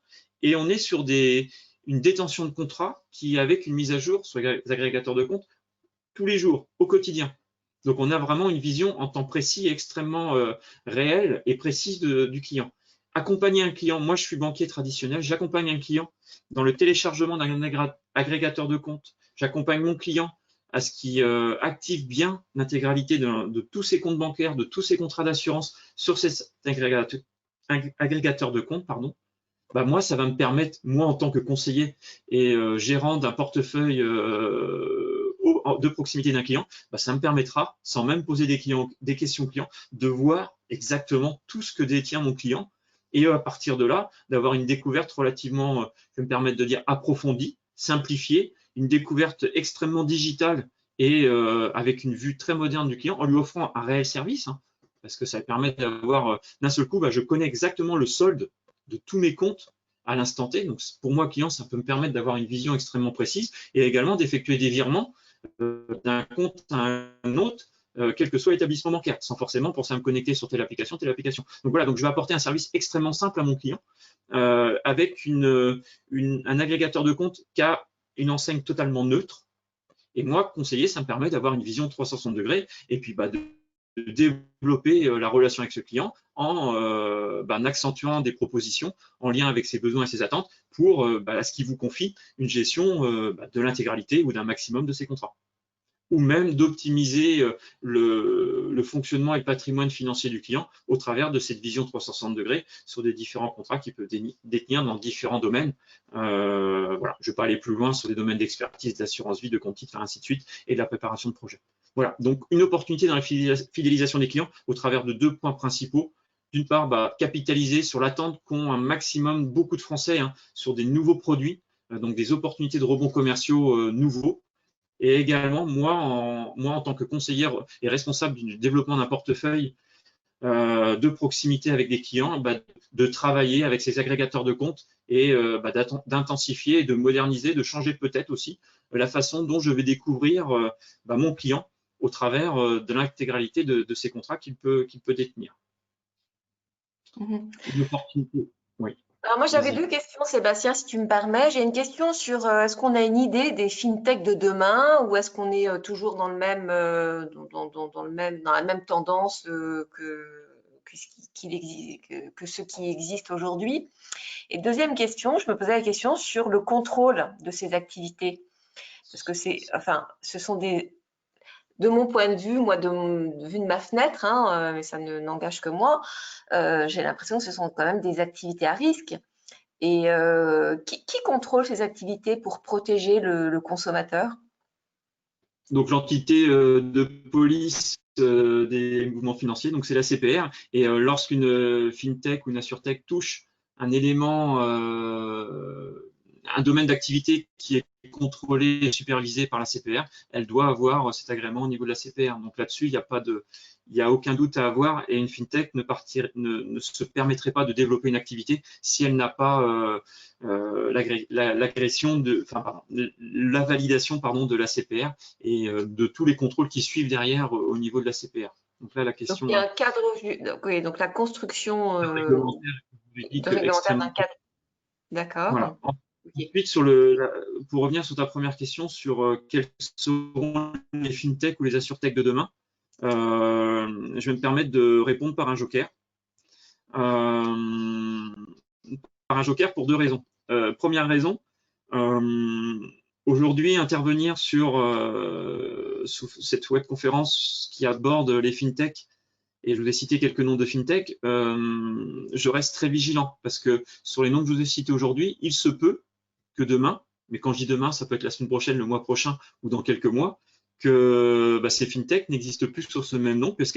Et on est sur une détention de contrat qui, avec une mise à jour sur les agrégateurs de comptes, tous les jours, au quotidien. Donc, on a vraiment une vision en temps précis, extrêmement réelle et précise du client. Accompagner un client, moi je suis banquier traditionnel, j'accompagne un client dans le téléchargement d'un agrégateur de compte. J'accompagne mon client à ce qu'il active bien l'intégralité de tous ses comptes bancaires, de tous ses contrats d'assurance sur cet agrégateur de compte, pardon. Moi, ça va me permettre, moi en tant que conseiller et gérant d'un portefeuille de proximité d'un client, ça me permettra, sans même poser des questions clients, de voir exactement tout ce que détient mon client et à partir de là, d'avoir une découverte relativement, je vais me permettre de dire, approfondie, simplifiée, une découverte extrêmement digitale et avec une vue très moderne du client en lui offrant un réel service, parce que ça permet d'avoir, d'un seul coup, je connais exactement le solde de tous mes comptes à l'instant T. Donc, pour moi, client, ça peut me permettre d'avoir une vision extrêmement précise et également d'effectuer des virements d'un compte à un autre, quel que soit l'établissement bancaire, sans forcément penser à me connecter sur telle application, telle application. Donc voilà, donc je vais apporter un service extrêmement simple à mon client avec un agrégateur de compte qui a une enseigne totalement neutre. Et moi, conseiller, ça me permet d'avoir une vision 360 degrés et puis de développer la relation avec ce client en accentuant des propositions en lien avec ses besoins et ses attentes pour à ce qu'il vous confie une gestion de l'intégralité ou d'un maximum de ses contrats. Ou même d'optimiser le fonctionnement et le patrimoine financier du client au travers de cette vision 360 degrés sur des différents contrats qu'il peut détenir dans différents domaines. Voilà. Je ne vais pas aller plus loin sur des domaines d'expertise, d'assurance vie, de compte titre, ainsi de suite, et de la préparation de projet. Voilà, donc une opportunité dans la fidélisation des clients au travers de deux points principaux. D'une part, capitaliser sur l'attente qu'ont un maximum, beaucoup de Français sur des nouveaux produits, donc des opportunités de rebonds commerciaux nouveaux. Et également, moi, en tant que conseillère et responsable du développement d'un portefeuille de proximité avec des clients, de travailler avec ces agrégateurs de comptes et d'intensifier, de moderniser, de changer peut-être aussi la façon dont je vais découvrir mon client au travers de l'intégralité de ces contrats qu'il peut détenir. Une opportunité, oui. Alors moi, j'avais deux questions, Sébastien, si tu me permets. J'ai une question sur est-ce qu'on a une idée des fintechs de demain ou est-ce qu'on est toujours dans le même, dans la même tendance que ceux qui existent aujourd'hui. Et deuxième question, je me posais la question sur le contrôle de ces activités. Parce que ce sont de mon point de vue, moi, vu de ma fenêtre, mais ça n'engage que moi, j'ai l'impression que ce sont quand même des activités à risque. Et qui contrôle ces activités pour protéger le consommateur? Donc l'entité de police des mouvements financiers, donc c'est la CPR. Et lorsqu'une fintech ou une assurtech touche un élément, un domaine d'activité qui est contrôlé et supervisé par la CPR, elle doit avoir cet agrément au niveau de la CPR. Donc là-dessus, il n'y a aucun doute à avoir et une fintech ne se permettrait pas de développer une activité si elle n'a pas l'agression la validation de la CPR et de tous les contrôles qui suivent derrière au niveau de la CPR. Donc là, la question. Donc il y a un cadre, oui, donc la construction réglementaire d'un cadre. D'accord. Voilà. Okay. Ensuite, pour revenir sur ta première question sur quelles seront les fintech ou les assurtech de demain, je vais me permettre de répondre par un joker. Par un joker pour deux raisons. Première raison, aujourd'hui, intervenir sur cette webconférence qui aborde les fintech, et je vous ai cité quelques noms de fintech, je reste très vigilant parce que sur les noms que je vous ai cités aujourd'hui, il se peut que demain, mais quand je dis demain, ça peut être la semaine prochaine, le mois prochain ou dans quelques mois, que ces fintech n'existent plus sur ce même nom parce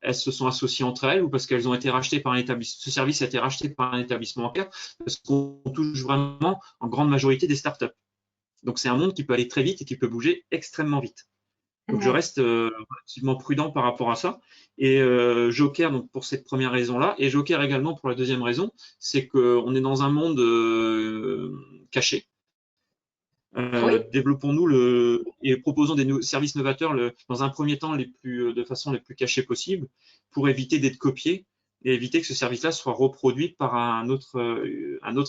elles se sont associées entre elles ou parce qu'elles ont été rachetées par un établissement. Ce service a été racheté par un établissement bancaire parce qu'on touche vraiment en grande majorité des startups. Donc c'est un monde qui peut aller très vite et qui peut bouger extrêmement vite. Donc je reste relativement prudent par rapport à ça. Et joker donc pour cette première raison-là, et joker également pour la deuxième raison, c'est qu'on est dans un monde caché. Développons-nous et proposons des services novateurs dans un premier temps de façon les plus cachée possible pour éviter d'être copié et éviter que ce service-là soit reproduit par un autre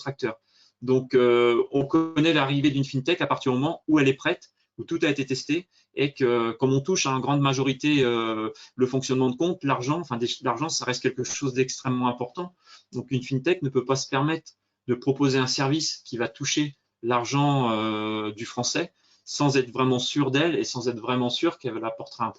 acteur. Donc, on connaît l'arrivée d'une fintech à partir du moment où elle est prête, où tout a été testé et que, comme on touche à une grande majorité le fonctionnement de compte, l'argent, ça reste quelque chose d'extrêmement important. Donc, une fintech ne peut pas se permettre de proposer un service qui va toucher l'argent du français sans être vraiment sûr d'elle et sans être vraiment sûr qu'elle apportera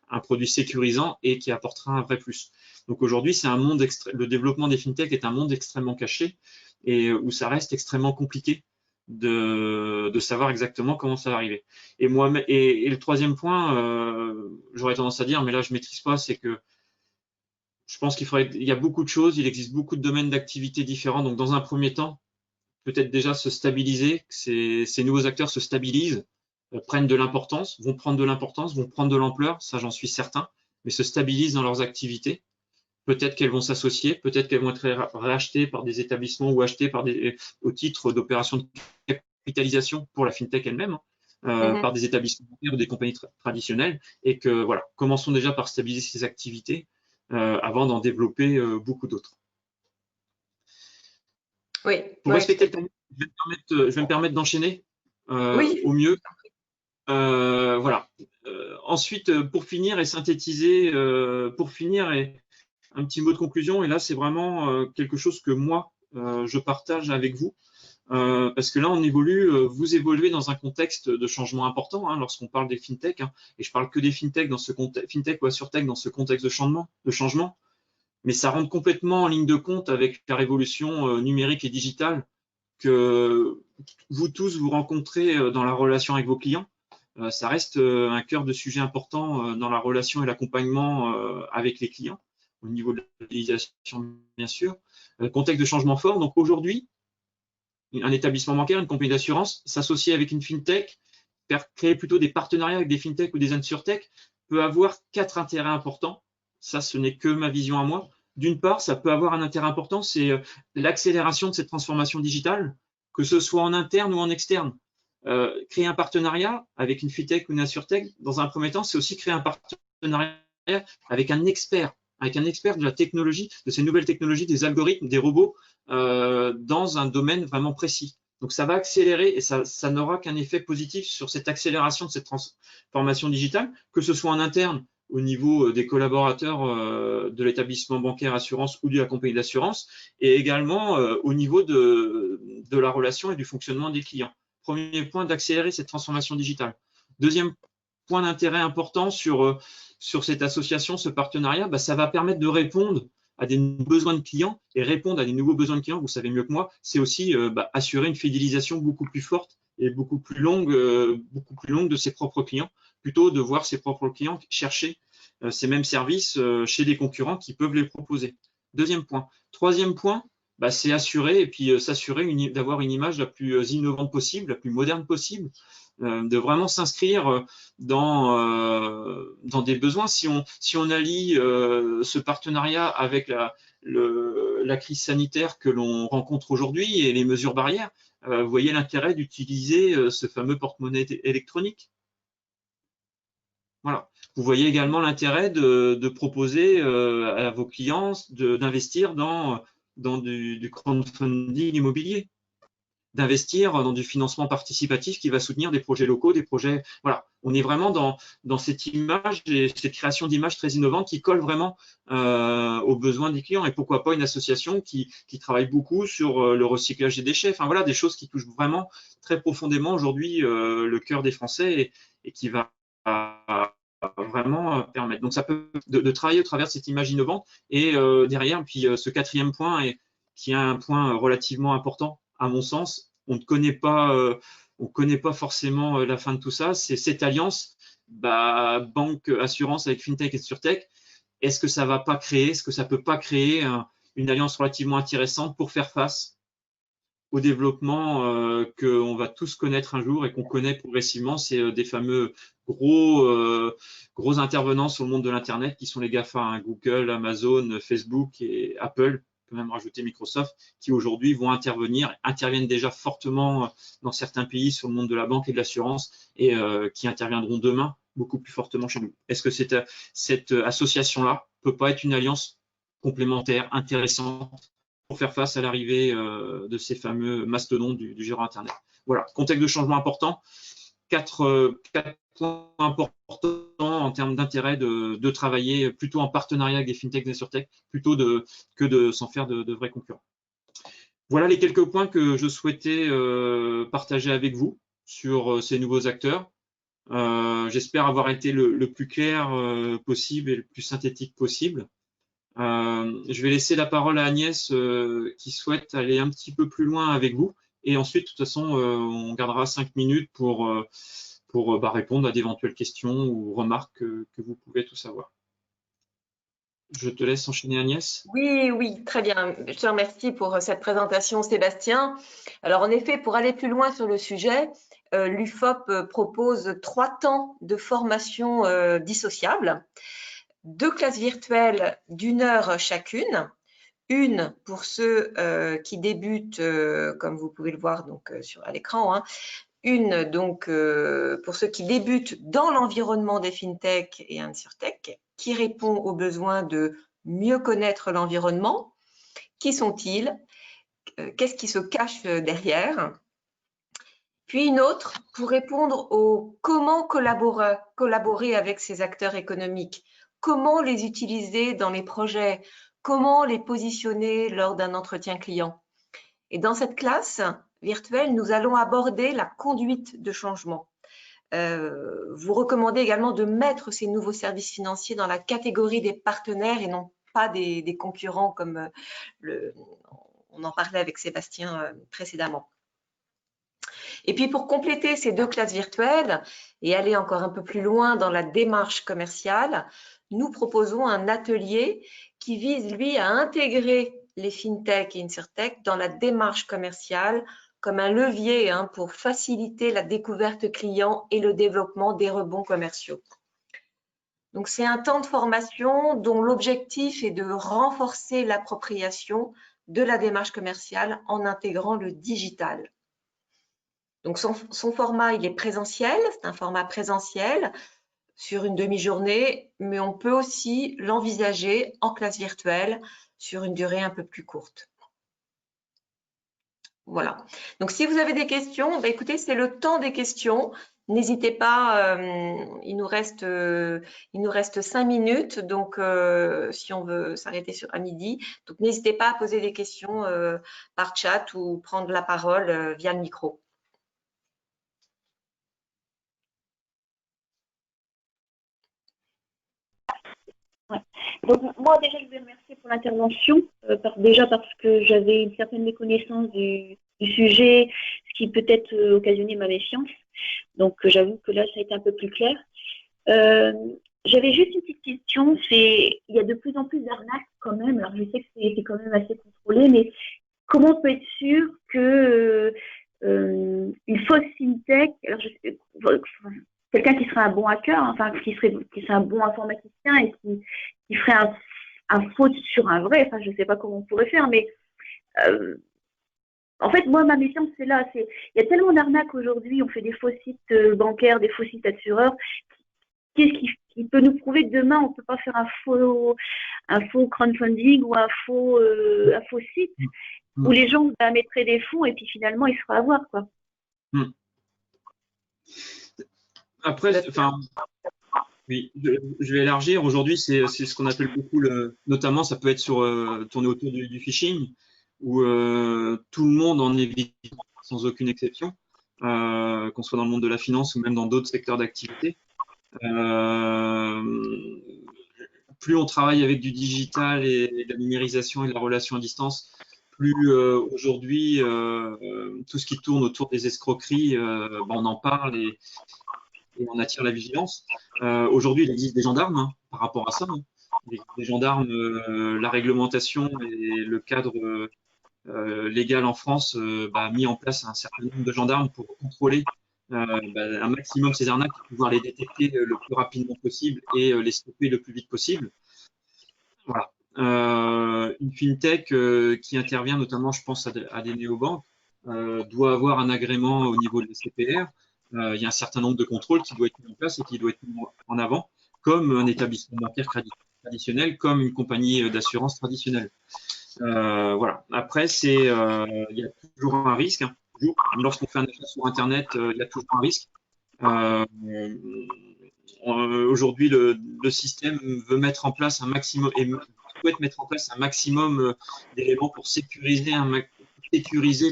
un produit sécurisant et qui apportera un vrai plus. Donc aujourd'hui, le développement des fintech est un monde extrêmement caché et où ça reste extrêmement compliqué de savoir exactement comment ça va arriver. Et le troisième point, j'aurais tendance à dire, mais là je maîtrise pas, c'est que je pense il y a beaucoup de choses, il existe beaucoup de domaines d'activité différents. Donc dans un premier temps, peut-être déjà se stabiliser, que ces nouveaux acteurs se stabilisent, prennent de l'importance, vont prendre de l'ampleur, ça j'en suis certain, mais se stabilisent dans leurs activités. Peut-être qu'elles vont s'associer, peut-être qu'elles vont être rachetées par des établissements ou achetées au titre d'opérations de capitalisation pour la fintech elle-même, par des établissements ou des compagnies traditionnelles, et que voilà, commençons déjà par stabiliser ces activités avant d'en développer beaucoup d'autres. Oui. Pour respecter le timing, je vais me permettre d'enchaîner au mieux. Voilà. Ensuite, pour finir et synthétiser, un petit mot de conclusion, et là, c'est vraiment quelque chose que moi, je partage avec vous, parce que là, vous évoluez dans un contexte de changement important lorsqu'on parle des fintech, et je parle que des fintech dans ce contexte, fintech ou assurtech dans ce contexte de changement. Mais ça rentre complètement en ligne de compte avec la révolution numérique et digitale que vous tous vous rencontrez dans la relation avec vos clients. Ça reste un cœur de sujet important dans la relation et l'accompagnement avec les clients, au niveau de la fidélisation, bien sûr. Contexte de changement fort. Donc aujourd'hui, un établissement bancaire, une compagnie d'assurance, s'associer avec une fintech, créer plutôt des partenariats avec des fintech ou des insurtech, peut avoir 4 intérêts importants. Ça, ce n'est que ma vision à moi. D'une part, ça peut avoir un intérêt important, c'est l'accélération de cette transformation digitale, que ce soit en interne ou en externe. Créer un partenariat avec une fintech ou une insurtech, dans un premier temps, c'est aussi créer un partenariat avec un expert de la technologie, de ces nouvelles technologies, des algorithmes, des robots, dans un domaine vraiment précis. Donc ça va accélérer et ça n'aura qu'un effet positif sur cette accélération de cette transformation digitale, que ce soit en interne au niveau des collaborateurs de l'établissement bancaire, assurance ou de la compagnie d'assurance, et également au niveau de la relation et du fonctionnement des clients. Premier point, d'accélérer cette transformation digitale. Deuxième point d'intérêt important sur cette association, ce partenariat, ça va permettre de répondre à des besoins de clients, et répondre à des nouveaux besoins de clients, vous savez mieux que moi, c'est aussi assurer une fidélisation beaucoup plus forte et beaucoup plus longue de ses propres clients, plutôt de voir ses propres clients chercher ces mêmes services chez des concurrents qui peuvent les proposer. Deuxième point. Troisième point, c'est assurer et puis s'assurer d'avoir une image la plus innovante possible, la plus moderne possible, de vraiment s'inscrire dans des besoins. Si on allie ce partenariat avec la crise sanitaire que l'on rencontre aujourd'hui et les mesures barrières, vous voyez l'intérêt d'utiliser ce fameux porte-monnaie électronique. Voilà. Vous voyez également l'intérêt de proposer à vos clients d'investir dans du crowdfunding immobilier. d'investir dans du financement participatif qui va soutenir des projets locaux, des projets. Voilà, on est vraiment dans cette image et cette création d'images très innovantes qui collent vraiment aux besoins des clients. Et pourquoi pas une association qui travaille beaucoup sur le recyclage des déchets. Enfin voilà, des choses qui touchent vraiment très profondément aujourd'hui le cœur des Français et qui va vraiment permettre. Donc ça peut de travailler au travers de cette image innovante et derrière, puis ce quatrième point qui est un point relativement important à mon sens. On ne connaît pas forcément la fin de tout ça. C'est cette alliance banque, assurance avec FinTech et SurTech. Est-ce que ça va pas créer, est-ce que ça peut pas créer une alliance relativement intéressante pour faire face au développement qu'on va tous connaître un jour et qu'on connaît progressivement, c'est des fameux gros intervenants sur le monde de l'Internet qui sont les GAFA, hein, Google, Amazon, Facebook et Apple, on peut même rajouter Microsoft, qui aujourd'hui vont interviennent déjà fortement dans certains pays sur le monde de la banque et de l'assurance et qui interviendront demain beaucoup plus fortement chez nous. Est-ce que cette association-là peut pas être une alliance complémentaire, intéressante, pour faire face à l'arrivée de ces fameux mastodontes du géant Internet. Voilà, contexte de changement important. Quatre points importants en termes d'intérêt de travailler plutôt en partenariat avec des fintechs et surtech plutôt que de s'en faire de vrais concurrents. Voilà les quelques points que je souhaitais partager avec vous sur ces nouveaux acteurs. J'espère avoir été le plus clair possible et le plus synthétique possible. Je vais laisser la parole à Agnès qui souhaite aller un petit peu plus loin avec vous. Et ensuite, de toute façon, on gardera 5 minutes pour répondre à d'éventuelles questions ou remarques que vous pouvez tous avoir. Je te laisse enchaîner, Agnès. Oui, très bien. Je te remercie pour cette présentation, Sébastien. Alors, en effet, pour aller plus loin sur le sujet, l'UFOP propose 3 temps de formation dissociables. 2 classes virtuelles d'1 heure chacune, une pour ceux qui débutent, comme vous pouvez le voir donc à l'écran, hein, une donc pour ceux qui débutent dans l'environnement des fintech et insurtech, qui répond aux besoins de mieux connaître l'environnement. Qui sont-ils? Qu'est-ce qui se cache derrière? Puis une autre pour répondre au comment collaborer avec ces acteurs économiques, comment les utiliser dans les projets, comment les positionner lors d'un entretien client. Et dans cette classe virtuelle, nous allons aborder la conduite de changement. Vous recommandez également de mettre ces nouveaux services financiers dans la catégorie des partenaires et non pas des concurrents comme on en parlait avec Sébastien précédemment. Et puis pour compléter ces 2 classes virtuelles et aller encore un peu plus loin dans la démarche commerciale, nous proposons un atelier qui vise, lui, à intégrer les fintech et insurtech dans la démarche commerciale comme un levier pour faciliter la découverte client et le développement des rebonds commerciaux. Donc c'est un temps de formation dont l'objectif est de renforcer l'appropriation de la démarche commerciale en intégrant le digital. Donc son format, il est présentiel, c'est un format présentiel sur une demi-journée, mais on peut aussi l'envisager en classe virtuelle sur une durée un peu plus courte. Voilà. Donc si vous avez des questions, écoutez, c'est le temps des questions. N'hésitez pas, il nous reste 5 minutes, donc si on veut s'arrêter à midi. Donc n'hésitez pas à poser des questions par chat ou prendre la parole via le micro. Donc moi déjà je vais remercier pour l'intervention, déjà parce que j'avais une certaine méconnaissance du sujet, ce qui peut-être occasionné ma méfiance. Donc j'avoue que là ça a été un peu plus clair. J'avais juste une petite question, il y a de plus en plus d'arnaques quand même, alors je sais que c'est quand même assez contrôlé, mais comment on peut être sûr que une fausse fintech, alors quelqu'un qui serait un bon hacker, enfin qui serait un bon informaticien et qui ferait un faute sur un vrai, enfin je ne sais pas comment on pourrait faire, mais en fait moi ma méfiance c'est là, il y a tellement d'arnaques aujourd'hui, on fait des faux sites bancaires, des faux sites assureurs, qu'est-ce qui peut nous prouver que demain, on ne peut pas faire un faux crowdfunding ou un faux site où les gens mettraient des fonds et puis finalement, ils se feraient avoir, quoi. Après, enfin, oui, je vais élargir. Aujourd'hui, c'est ce qu'on appelle beaucoup notamment, ça peut être tourné autour du phishing, où tout le monde en est victime, sans aucune exception, qu'on soit dans le monde de la finance ou même dans d'autres secteurs d'activité. Plus on travaille avec du digital et de la numérisation et de la relation à distance, plus aujourd'hui, tout ce qui tourne autour des escroqueries, on en parle et on attire la vigilance. Aujourd'hui, il existe des gendarmes par rapport à ça. Il existe des gendarmes, la réglementation et le cadre légal en France a mis en place un certain nombre de gendarmes pour contrôler un maximum ces arnaques, pour pouvoir les détecter le plus rapidement possible et les stopper le plus vite possible. Voilà. Une fintech qui intervient notamment, je pense, à des néobanques, doit avoir un agrément au niveau de la CPR. Il y a un certain nombre de contrôles qui doivent être mis en place et qui doivent être mis en avant, comme un établissement bancaire traditionnel, comme une compagnie d'assurance traditionnelle. Voilà. Après, il y a toujours un risque. Lorsqu'on fait un achat sur Internet, il y a toujours un risque. Aujourd'hui, le système veut mettre en place un maximum et souhaite mettre en place un maximum d'éléments pour sécuriser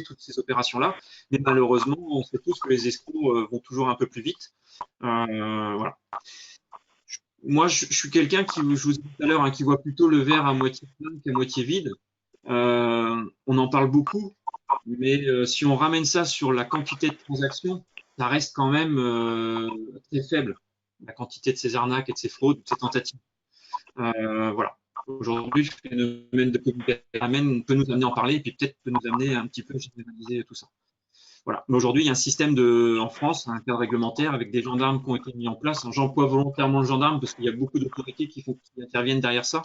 toutes ces opérations-là. Mais malheureusement, on sait tous que les escrocs vont toujours un peu plus vite. Voilà. Moi, je suis quelqu'un qui, je vous ai dit tout à l'heure, qui voit plutôt le verre à moitié plein qu'à moitié vide. On en parle beaucoup, mais si on ramène ça sur la quantité de transactions, ça reste quand même très faible, la quantité de ces arnaques et de ces fraudes, de ces tentatives. Voilà. Aujourd'hui, le phénomène de communication peut nous amener à en parler et puis peut-être peut nous amener un petit peu à généraliser tout ça. Voilà. Mais aujourd'hui, il y a un système en France, un cadre réglementaire avec des gendarmes qui ont été mis en place. J'emploie volontairement le gendarme parce qu'il y a beaucoup d'autorités qui interviennent derrière ça,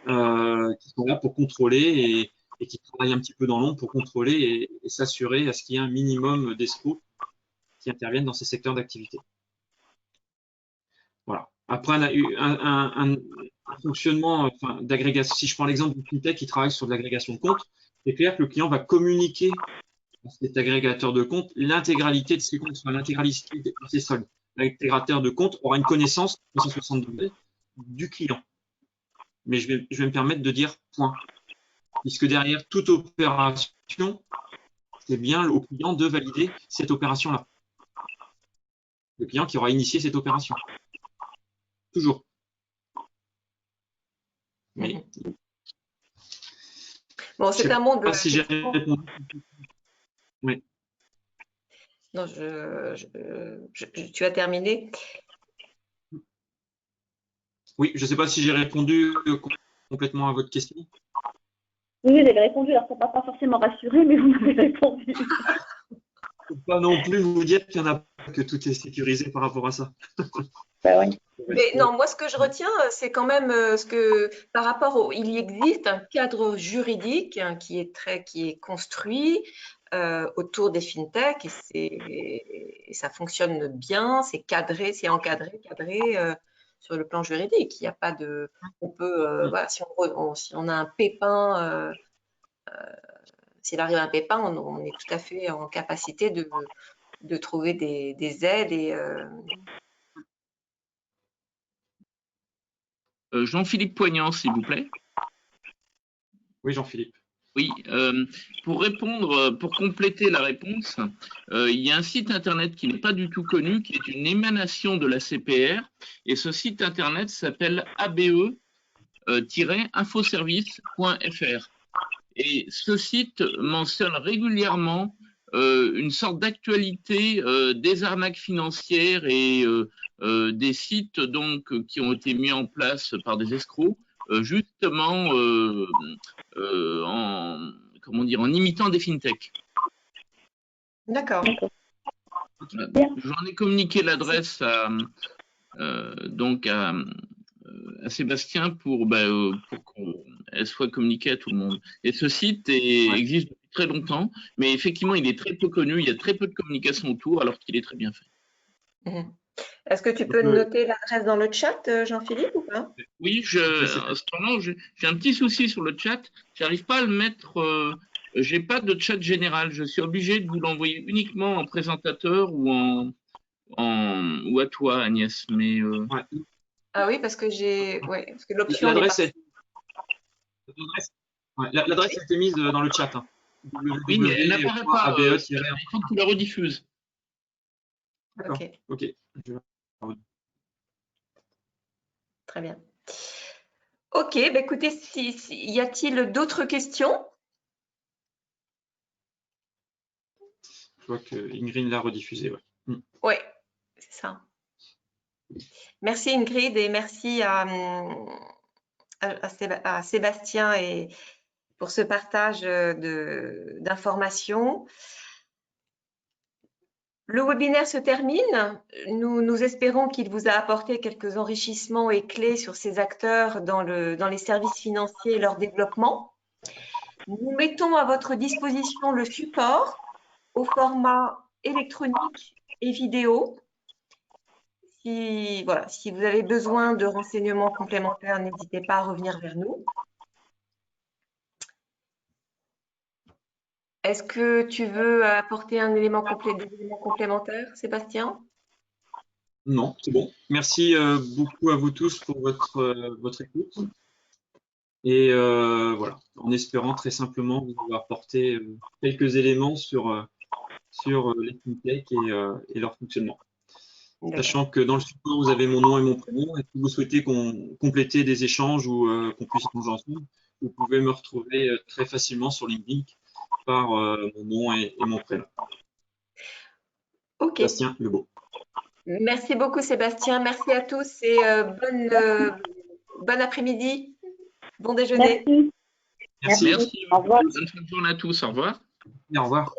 qui sont là pour contrôler et qui travaillent un petit peu dans l'ombre pour contrôler et s'assurer à ce qu'il y ait un minimum d'escrocs qui interviennent dans ces secteurs d'activité. Voilà. Après, on a eu un fonctionnement d'agrégation. Si je prends l'exemple d'une fintech qui travaille sur de l'agrégation de comptes, c'est clair que le client va communiquer à cet agrégateur de comptes l'intégralité de ses comptes, l'intégralité de ses soldes. L'intégrateur de comptes aura une connaissance 360 degrés du client. Mais je vais me permettre de dire point. Puisque derrière toute opération, c'est bien au client de valider cette opération-là. Le client qui aura initié cette opération. Toujours. Mais bon, c'est un monde. Si j'ai répondu. Oui. Non, tu as terminé. Oui, je ne sais pas si j'ai répondu complètement à votre question. Oui, vous avez répondu. Alors, ça ne m'a pas forcément rassuré, mais vous avez répondu. Pas non plus vous dire qu'il n'y en a pas, que tout est sécurisé par rapport à ça. Bah, oui. Mais non, moi, ce que je retiens, c'est quand même par rapport il existe un cadre juridique qui est construit autour des fintechs et ça fonctionne bien, c'est cadré, c'est encadré sur le plan juridique. Il n'y a pas de, on peut, voilà, si on a un pépin, s'il arrive un pépin, on est tout à fait en capacité de trouver des aides et Jean-Philippe Poignant, s'il vous plaît. Oui, Jean-Philippe. Oui, pour répondre, pour compléter la réponse, il y a un site internet qui n'est pas du tout connu, qui est une émanation de la CPR, et ce site internet s'appelle abe-infoservice.fr. Et ce site mentionne régulièrement une sorte d'actualité des arnaques financières et des sites donc qui ont été mis en place par des escrocs, justement en imitant des fintechs. D'accord. J'en ai communiqué l'adresse à Sébastien pour qu'elle soit communiquée à tout le monde. Et ce site existe depuis très longtemps, mais effectivement, il est très peu connu, il y a très peu de communication autour, alors qu'il est très bien fait. Est-ce que tu peux noter l'adresse dans le chat, Jean-Philippe, ou pas? Oui, cependant, j'ai un petit souci sur le chat. J'arrive pas à le mettre. J'ai pas de chat général. Je suis obligé de vous l'envoyer uniquement en présentateur ou ou à toi, Agnès. Mais Ouais. Ah oui, parce que parce que l'option l'adresse l'adresse a été mise dans le chat. Hein. oui, mais elle n'apparaît pas. Il faut que tu la rediffuses. D'accord. Ok. Très bien. Ok, bah écoutez, y a-t-il d'autres questions? Je vois que Ingrid l'a rediffusé. Ouais. Oui, c'est ça. Merci Ingrid et merci à Sébastien et pour ce partage d'informations. Le webinaire se termine. Nous espérons qu'il vous a apporté quelques enrichissements et clés sur ces acteurs dans les services financiers et leur développement. Nous mettons à votre disposition le support au format électronique et vidéo. Si vous avez besoin de renseignements complémentaires, n'hésitez pas à revenir vers nous. Est-ce que tu veux apporter des éléments complémentaires, Sébastien? Non, c'est bon. Merci beaucoup à vous tous pour votre écoute. Et voilà, en espérant très simplement vous avoir apporté quelques éléments sur les fintechs et leur fonctionnement. Sachant que dans le support, vous avez mon nom et mon prénom. Et si vous souhaitez compléter des échanges ou qu'on puisse échanger ensemble, vous pouvez me retrouver très facilement sur LinkedIn par mon nom et mon prénom. Ok. Sébastien Lebeau. Merci beaucoup Sébastien. Merci à tous et bon après-midi. Bon déjeuner. Merci. Merci. Au revoir. Bonne fin de journée à tous. Au revoir. Et au revoir.